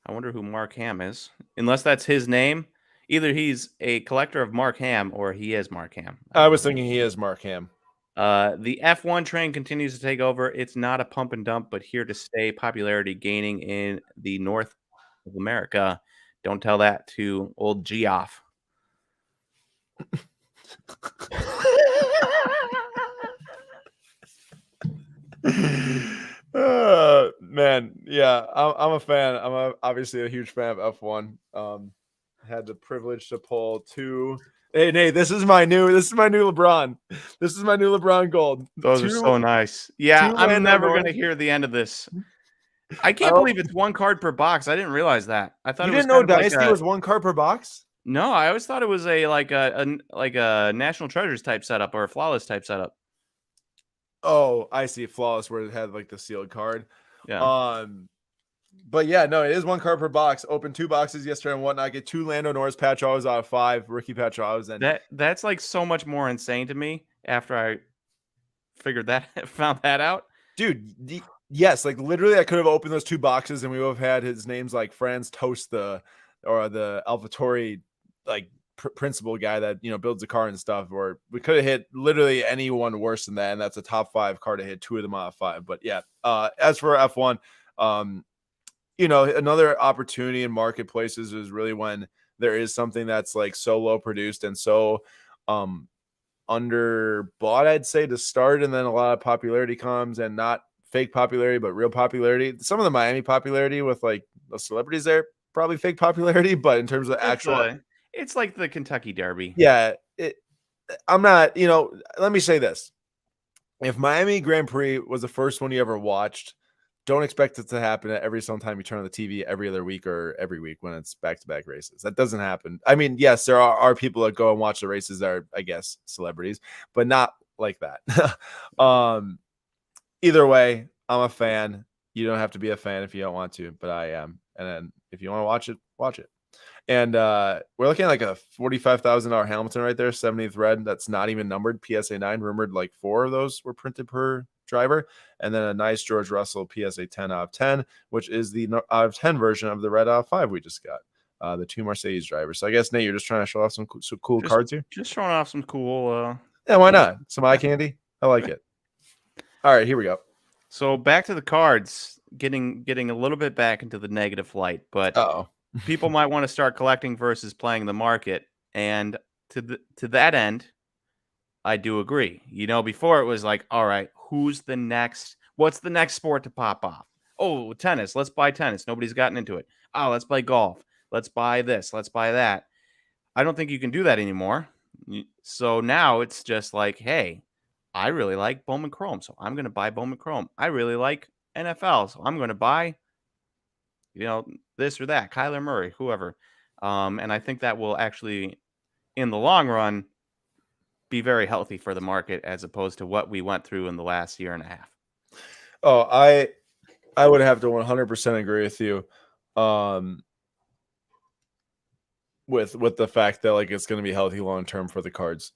I wonder who Mark Ham is. Unless that's his name. Either he's a collector of Mark Ham or he is Mark Ham. I was thinking he is Mark Ham. The F1 train continues to take over. It's not a pump and dump, but here to stay. Popularity gaining in the north of America. Don't tell that to old Geoff. Man, yeah, I'm a fan. Obviously a huge fan of F1. Had the privilege to pull two. Hey, Nate, this is my new LeBron. This is my new LeBron gold. Those are so nice. Yeah, I'm Lando never Norris. going to hear the end of this. I can't believe it's one card per box. I didn't realize that. I thought You it was didn't know kind of like Dynasty a, was one card per box? No, I always thought it was a like a National Treasures type setup or a Flawless type setup. Oh, I see. Flawless, where it had like the sealed card. Yeah. But yeah, no, it is one card per box. Open 2 boxes yesterday and whatnot. Get 2 Lando Norris patch autos out of 5 rookie patch autos. And That's like so much more insane to me after I found that out. Dude, yes, like literally I could have opened those 2 boxes and we would have had his names like Franz Toast the AlphaTauri like principal guy that builds the car and stuff, or we could have hit literally anyone worse than that, and that's a top 5 card to hit 2 of them out of 5. But yeah, as for F1, another opportunity in marketplaces is really when there is something that's like so low produced and so underbought, I'd say, to start, and then a lot of popularity comes, and not fake popularity but real popularity. Some of the Miami popularity with like the celebrities there, probably fake popularity, but in terms of actual, it's like the Kentucky Derby. Yeah, I'm not, let me say this. If Miami Grand Prix was the first one you ever watched, don't expect it to happen at every single time you turn on the TV every other week or every week when it's back-to-back races. That doesn't happen. I mean, yes, there are people that go and watch the races that are, I guess, celebrities, but not like that. Either way, I'm a fan. You don't have to be a fan if you don't want to, but I am. And then if you want to watch it, watch it. And we're looking at like a $45,000 Hamilton right there, 70th red. That's not even numbered. PSA 9, rumored like 4 of those were printed per driver. And then a nice George Russell PSA 10 out of 10, which is the out of 10 version of the red out of 5 we just got. The 2 Mercedes drivers. So I guess, Nate, you're just trying to show off some cool cards here? Just showing off some cool. Yeah, why not? Some eye candy? I like it. All right, here we go. So back to the cards, getting a little bit back into the negative light, but people might want to start collecting versus playing the market. And to that end, I do agree. Before it was like, all right, what's the next sport to pop off? Oh, tennis. Let's buy tennis. Nobody's gotten into it. Oh, let's play golf. Let's buy this. Let's buy that. I don't think you can do that anymore. So now it's just like, hey, I really like Bowman Chrome, so I'm going to buy Bowman Chrome. I really like NFL, so I'm going to buy, this or that, Kyler Murray, whoever. And I think that will actually, in the long run, be very healthy for the market as opposed to what we went through in the last year and a half. Oh, I would have to 100% agree with you. With the fact that like it's going to be healthy long term for the cards.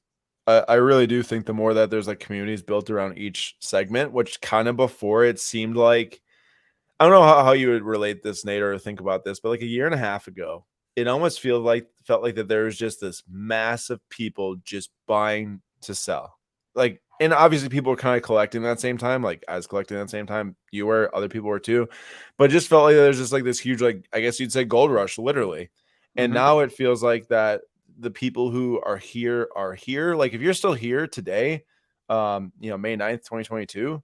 I really do think the more that there's like communities built around each segment, which kind of before it seemed like, I don't know how you would relate this, Nate, or think about this, but like a year and a half ago, it almost felt like that there was just this mass of people just buying to sell. Like, and obviously people were kind of collecting at that same time. Like I was collecting at the same time, you were, other people were too, but it just felt like there's just like this huge, like, I guess you'd say gold rush, literally. And now it feels like that the people who are here are here. Like if you're still here today, May 9th, 2022,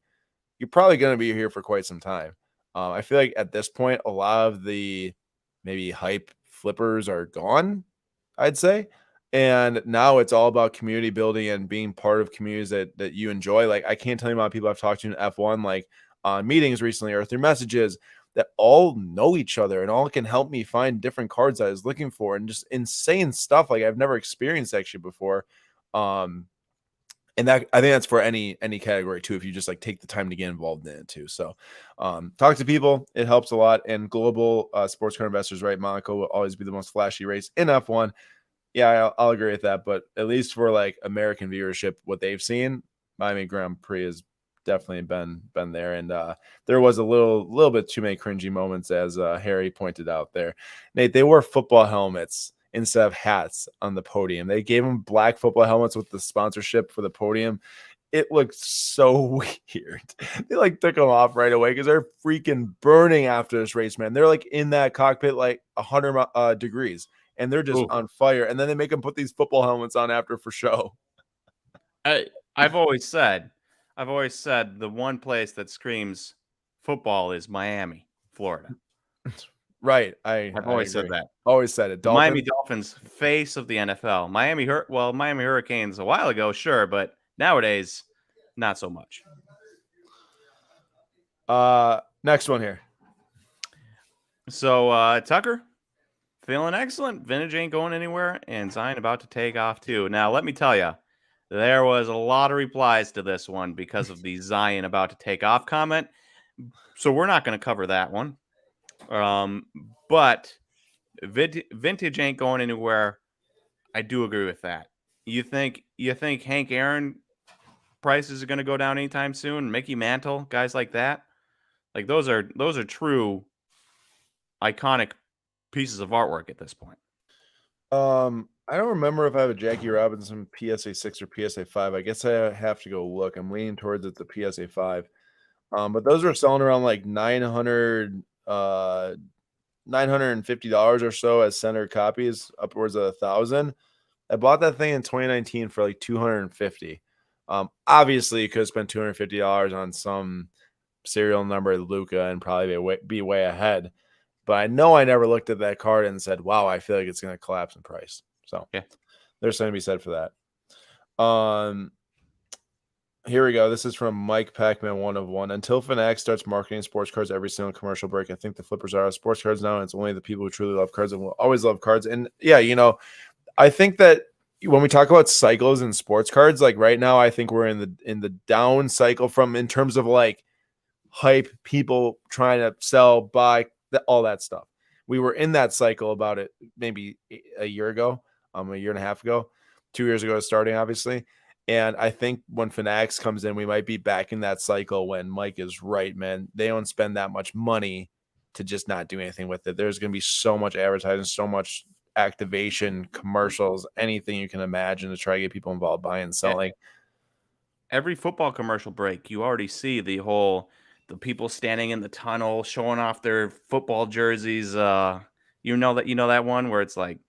you're probably going to be here for quite some time. I feel like at this point, a lot of the maybe hype flippers are gone, I'd say. And now it's all about community building and being part of communities that you enjoy. Like, I can't tell you about people I've talked to in F1, like on meetings recently or through messages, that all know each other and all can help me find different cards I was looking for, and just insane stuff like I've never experienced actually before. And that, I think that's for any category too, if you just like take the time to get involved in it too. So talk to people, it helps a lot. And global sports car investors, right? Monaco will always be the most flashy race in F1. Yeah, I'll agree with that. But at least for like American viewership, what they've seen, Miami Grand Prix has definitely been there. And there was a little bit too many cringy moments, as Harry pointed out there. Nate, they wore football helmets instead of hats on the podium. They gave them black football helmets with the sponsorship for the podium. It looked so weird. They like took them off right away because they're freaking burning after this race, man. They're like in that cockpit like 100 degrees, and they're just Ooh. on fire. And then they make them put these football helmets on after for show. I've always said the one place that screams football is Miami, Florida. Right. I've always said that. Always said it. The Miami Dolphins, face of the NFL. Miami Hurricanes a while ago, sure, but nowadays, not so much. Next one here. So Tucker, feeling excellent. Vintage ain't going anywhere, and Zion about to take off too. Now, let me tell you, there was a lot of replies to this one because of the Zion about to take off comment. So we're not going to cover that one. But vintage ain't going anywhere. I do agree with that. You think Hank Aaron prices are going to go down anytime soon? Mickey Mantle, guys like that, like those are true iconic pieces of artwork at this point. I don't remember if I have a Jackie Robinson PSA 6 or PSA 5. I guess I have to go look. I'm leaning towards it, the PSA 5. But those are selling around like $950 or so as center copies, upwards of 1,000. I bought that thing in 2019 for like $250. Obviously, you could have spent $250 on some serial number Luca and probably be way ahead. But I know I never looked at that card and said, wow, I feel like it's going to collapse in price. So yeah, there's something to be said for that. Here we go. This is from Mike Pac-Man 1 of 1. Until Fanatics starts marketing sports cards every single commercial break, I think the flippers are out of sports cards now, and it's only the people who truly love cards and will always love cards. And yeah, I think that when we talk about cycles in sports cards, like right now, I think we're in the down cycle in terms of like hype, people trying to sell, buy, all that stuff. We were in that cycle about it maybe a year ago, a year and a half ago, 2 years ago starting, obviously. And I think when Fanatics comes in, we might be back in that cycle when Mike is right, man. They don't spend that much money to just not do anything with it. There's going to be so much advertising, so much activation, commercials, anything you can imagine to try to get people involved buying and selling. Every football commercial break, you already see the people standing in the tunnel showing off their football jerseys. You know that one where it's like,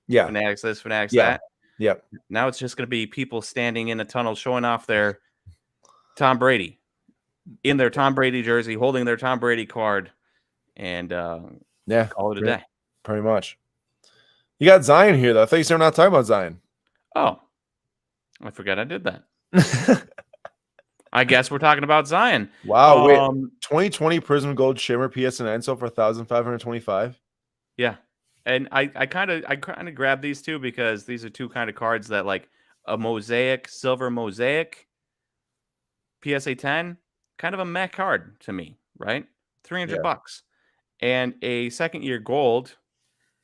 yeah, Fanatics this, Fanatics that. Yep. Now it's just going to be people standing in a tunnel showing off their Tom Brady in their Tom Brady jersey, holding their Tom Brady card, and call it a day. Pretty much. You got Zion here, though. I thought you said we're not talking about Zion. Oh, I forgot I did that. I guess we're talking about Zion. Wow, wait. 2020 Prism Gold Shimmer PSN sold for 1,525. Yeah. And I kind of grabbed these two because these are two kind of cards that, like, a silver mosaic PSA 10, kind of a meh card to me, right? $300. And a second year gold,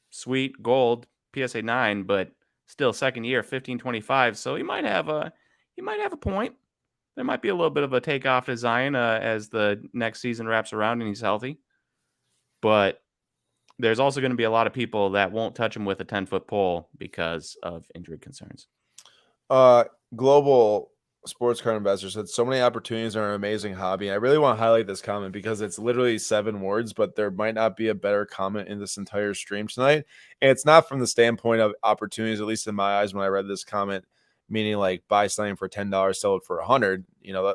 sweet gold PSA 9, but still second year 1525. So you might have a point. There might be a little bit of a takeoff to Zion as the next season wraps around and he's healthy. But there's also going to be a lot of people that won't touch him with a 10-foot pole because of injury concerns. Global sports card investor said, so many opportunities are an amazing hobby. I really want to highlight this comment because it's literally 7 words, but there might not be a better comment in this entire stream tonight. And it's not from the standpoint of opportunities, at least in my eyes, when I read this comment, meaning like buy something for $10, sell it for $100.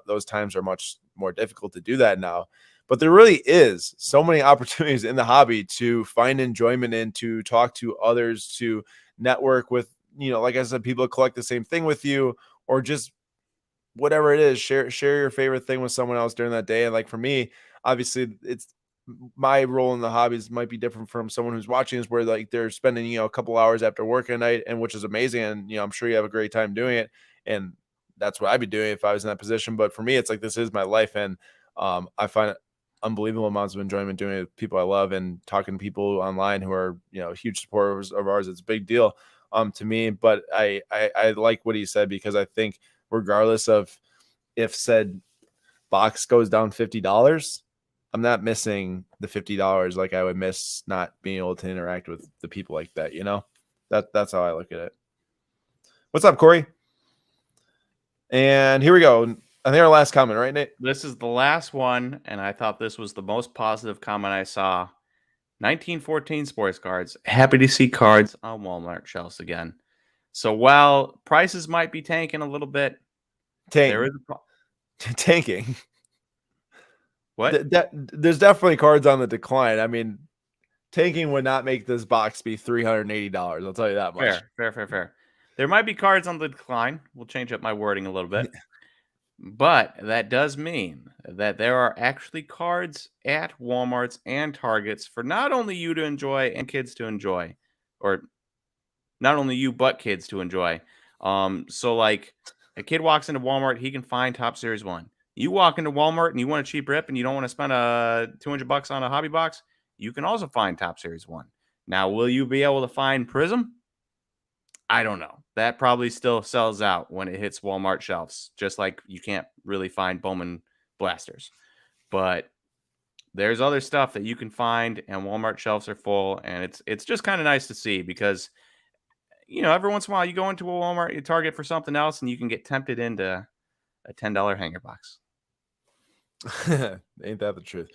Those times are much more difficult to do that now. But there really is so many opportunities in the hobby to find enjoyment in, to talk to others, to network with like I said, people collect the same thing with you, or just whatever it is, share your favorite thing with someone else during that day. And like for me, obviously it's my role in the hobbies might be different from someone who's watching this, where like they're spending, a couple hours after work at night, and which is amazing. And, I'm sure you have a great time doing it. And that's what I'd be doing if I was in that position. But for me, it's like, this is my life. And I find unbelievable amounts of enjoyment doing it with people I love, and talking to people online who are, huge supporters of ours. It's a big deal to me. But I like what he said, because I think regardless of if said box goes down $50, I'm not missing the $50 like I would miss not being able to interact with the people like that. That's how I look at it. What's up, Corey? And here we go. I think our last comment, right, Nate? This is the last one, and I thought this was the most positive comment I saw. 1914 sports cards. Happy to see cards on Walmart shelves again. So while prices might be tanking a little bit, there is tanking. What? There's definitely cards on the decline. I mean, tanking would not make this box be $380. I'll tell you that much. Fair. There might be cards on the decline. We'll change up my wording a little bit. But that does mean that there are actually cards at Walmarts and Targets for not only you to enjoy and kids to enjoy, or not only you, but kids to enjoy. So like a kid walks into Walmart, he can find Top Series 1. You walk into Walmart and you want a cheap rip and you don't want to spend $200 on a hobby box, you can also find Top Series 1. Now, will you be able to find Prism? I don't know. That probably still sells out when it hits Walmart shelves, just like you can't really find Bowman blasters. But there's other stuff that you can find, and Walmart shelves are full, and it's just kind of nice to see, because every once in a while you go into a Walmart, you Target for something else, and you can get tempted into a $10 hanger box. Ain't that the truth?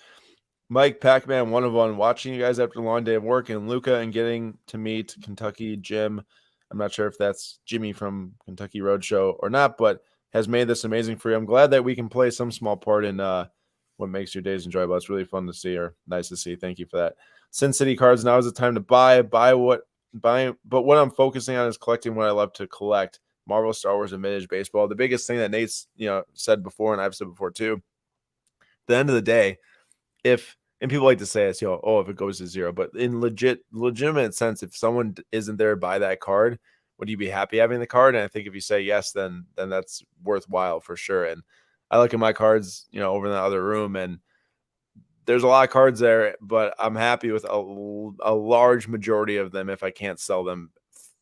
Mike Pac-Man 101, watching you guys after a long day of work, and Luca, and getting to meet Kentucky Jim. I'm not sure if that's Jimmy from Kentucky Roadshow or not, but has made this amazing for you. I'm glad that we can play some small part in what makes your days enjoyable. It's really fun to see, or nice to see. Thank you for that. Sin City Cards, now is the time to buy. But what I'm focusing on is collecting what I love to collect: Marvel, Star Wars, and vintage baseball. The biggest thing that Nate's said before, and I've said before too, at the end of the day, and people like to say this, if it goes to zero, but in legitimate sense, if someone isn't there to buy that card, would you be happy having the card? And I think if you say yes, then that's worthwhile for sure. And I look at my cards, over in the other room, and there's a lot of cards there, but I'm happy with a large majority of them if I can't sell them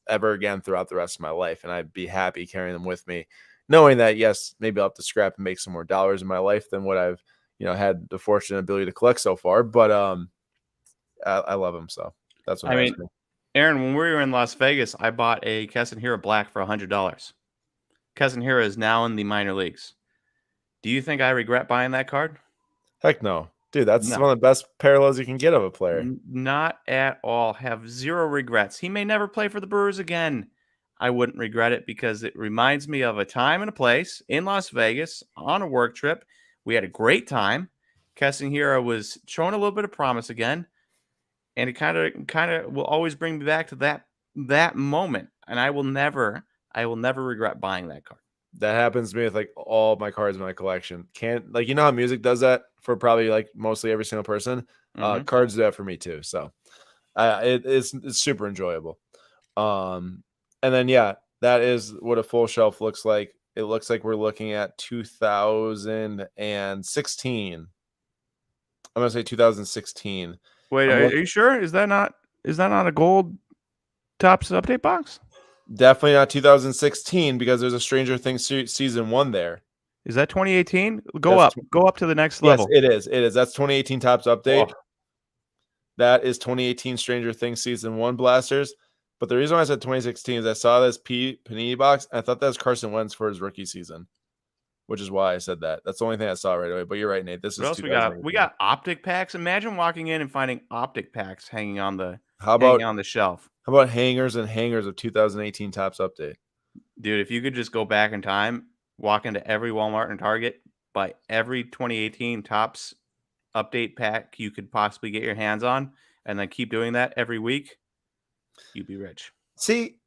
ever again throughout the rest of my life. And I'd be happy carrying them with me, knowing that, yes, maybe I'll have to scrap and make some more dollars in my life than what I've had the fortunate ability to collect so far. But I love them, so that's what Aaron, when we were in Las Vegas, I bought a Keston Hira Black for $100. Keston Hira is now in the minor leagues. Do you think I regret buying that card? Heck no. Dude, that's one of the best parallels you can get of a player. Not at all. Have zero regrets. He may never play for the Brewers again. I wouldn't regret it, because it reminds me of a time and a place in Las Vegas on a work trip. We had a great time. Keston Hira was showing a little bit of promise again, and it kind of will always bring me back to that moment. And I will never regret buying that card. That happens to me with like all my cards in my collection. How music does that for probably like mostly every single person. Cards do that for me too. So it's super enjoyable. And then that is what a full shelf looks like. It looks like we're looking at 2016. I'm gonna say 2016. Wait, are you sure? Is that not a gold Topps update box? Definitely not 2016, because there's a Stranger Things season 1 there. Is that 2018? Go up to the next level. Yes, it is. That's 2018 Topps update. Oh. That is 2018 Stranger Things season 1 blasters. But the reason why I said 2016 is I saw this Panini box, and I thought that was Carson Wentz for his rookie season, which is why I said that. That's the only thing I saw right away. But you're right, Nate. This is what else we got optic packs. Imagine walking in and finding optic packs hanging on the shelf. How about hangers and hangers of 2018 Topps update? Dude, if you could just go back in time, walk into every Walmart and Target, buy every 2018 Topps update pack you could possibly get your hands on, and then keep doing that every week, you'd be rich. See,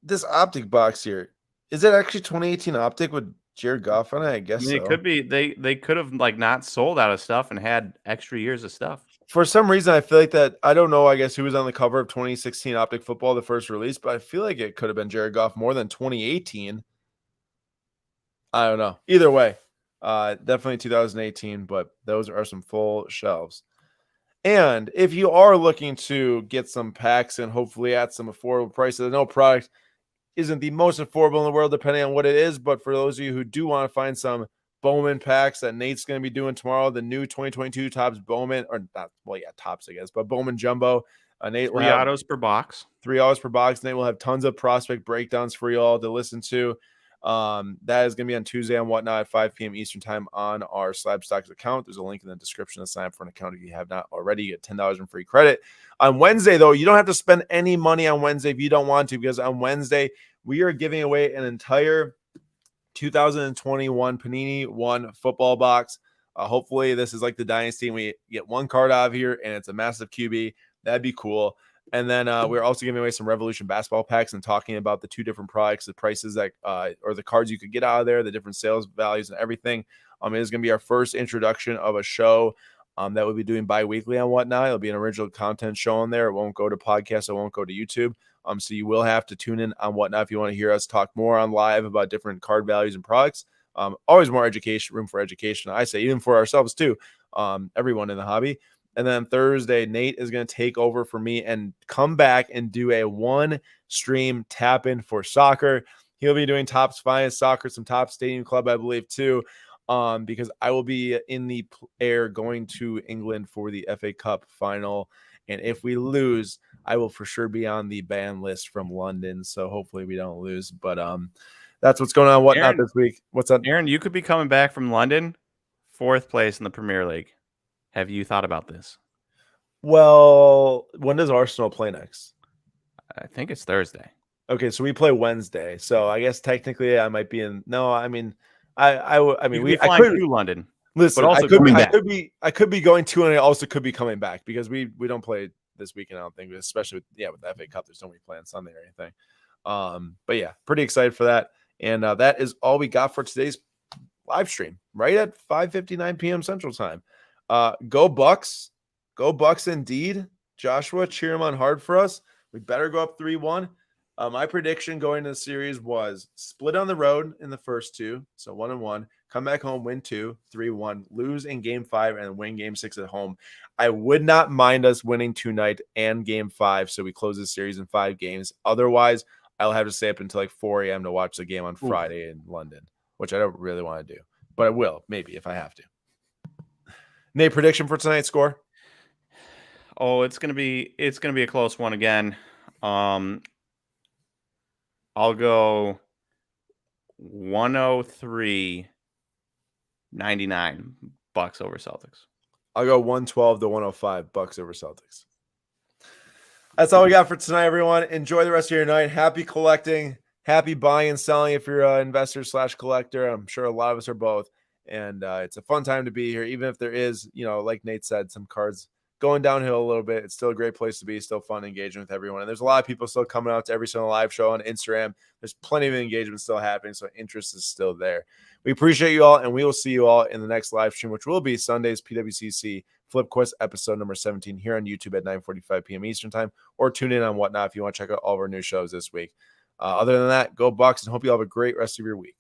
this optic box here, is it actually 2018 optic with Jared Goff on it? I I guess mean, it so. could be they could have like not sold out of stuff and had extra years of stuff. For some reason, I feel like that. I don't know. I guess who was on the cover of 2016 Optic Football, the first release, but I feel like it could have been Jared Goff more than 2018. I don't know. Either way, definitely 2018, but those are some full shelves. And if you are looking to get some packs and hopefully at some affordable prices, I know product isn't the most affordable in the world, depending on what it is. But for those of you who do want to find some Bowman packs that Nate's going to be doing tomorrow, the new 2022 Topps Bowman, or not, well, yeah, Topps, I guess, but Bowman Jumbo. Nate will 3 have autos per box. $3 per box. Nate will have tons of prospect breakdowns for you all to listen to. That is going to be on Tuesday on Whatnot at 5 p.m. Eastern time on our SlabStox account. There's a link in the description to sign up for an account if you have not already. You get $10 in free credit. On Wednesday, though, you don't have to spend any money on Wednesday if you don't want to, because on Wednesday, we are giving away an entire 2021 Panini One football box. Hopefully, this is like the Dynasty, and we get one card out of here, and it's a massive QB. That'd be cool. And then we're also giving away some Revolution basketball packs and talking about the two different products, the prices that or the cards you could get out of there, the different sales values and everything. It is going to be our first introduction of a show that we'll be doing bi-weekly on Whatnot. It'll be an original content show on there. It won't go to podcasts. It won't go to YouTube. So you will have to tune in on Whatnot if you want to hear us talk more on live about different card values and products. Always more education, room for education. I say even for ourselves too. Everyone in the hobby. And then Thursday, Nate is going to take over for me and come back and do a one stream tap in for soccer. He'll be doing Topps Finest Soccer, some Topps Stadium Club, I believe, too, because I will be in the air going to England for the FA Cup final. And if we lose, I will for sure be on the ban list from London. So hopefully we don't lose. But that's what's going on. Whatnot this week. What's up? Aaron, you could be coming back from London, 4th place in the Premier League. Have you thought about this? Well, when does Arsenal play next? I think it's Thursday. Okay, so we play Wednesday. So I guess technically I might be in. No, I mean, I mean, I could to London. Listen, but also I could be going to, and I also could be coming back because we don't play this weekend. I don't think, especially with the FA Cup. There's nobody playing Sunday or anything. But yeah, pretty excited for that. And that is all we got for today's live stream. Right at 5:59 p.m. Central Time. Go Bucks. Go Bucks indeed. Joshua, cheer him on hard for us. We better go up 3-1. My prediction going into the series was split on the road in the first two. So 1-1. Come back home, win 2, 3-1. Lose in game 5 and win game 6 at home. I would not mind us winning tonight and game 5. So we close this series in 5 games. Otherwise, I'll have to stay up until like 4 a.m. to watch the game on Friday in London, which I don't really want to do. But I will, maybe, if I have to. Nate, prediction for tonight's score? Oh, it's gonna be a close one again. I'll go 103-99 Bucks over Celtics. I'll go 112-105 Bucks over Celtics. That's all we got for tonight, everyone. Enjoy the rest of your night. Happy collecting, happy buying and selling if you're an investor / collector. I'm sure a lot of us are both. And it's a fun time to be here, even if there is, like Nate said, some cards going downhill a little bit. It's still a great place to be, still fun engaging with everyone. And there's a lot of people still coming out to every single live show on Instagram. There's plenty of engagement still happening, so interest is still there. We appreciate you all, and we will see you all in the next live stream, which will be Sunday's PWCC Flip Quest episode number 17 here on YouTube at 9:45 p.m. Eastern time, or tune in on Whatnot if you want to check out all of our new shows this week. Other than that, go Bucks, and hope you all have a great rest of your week.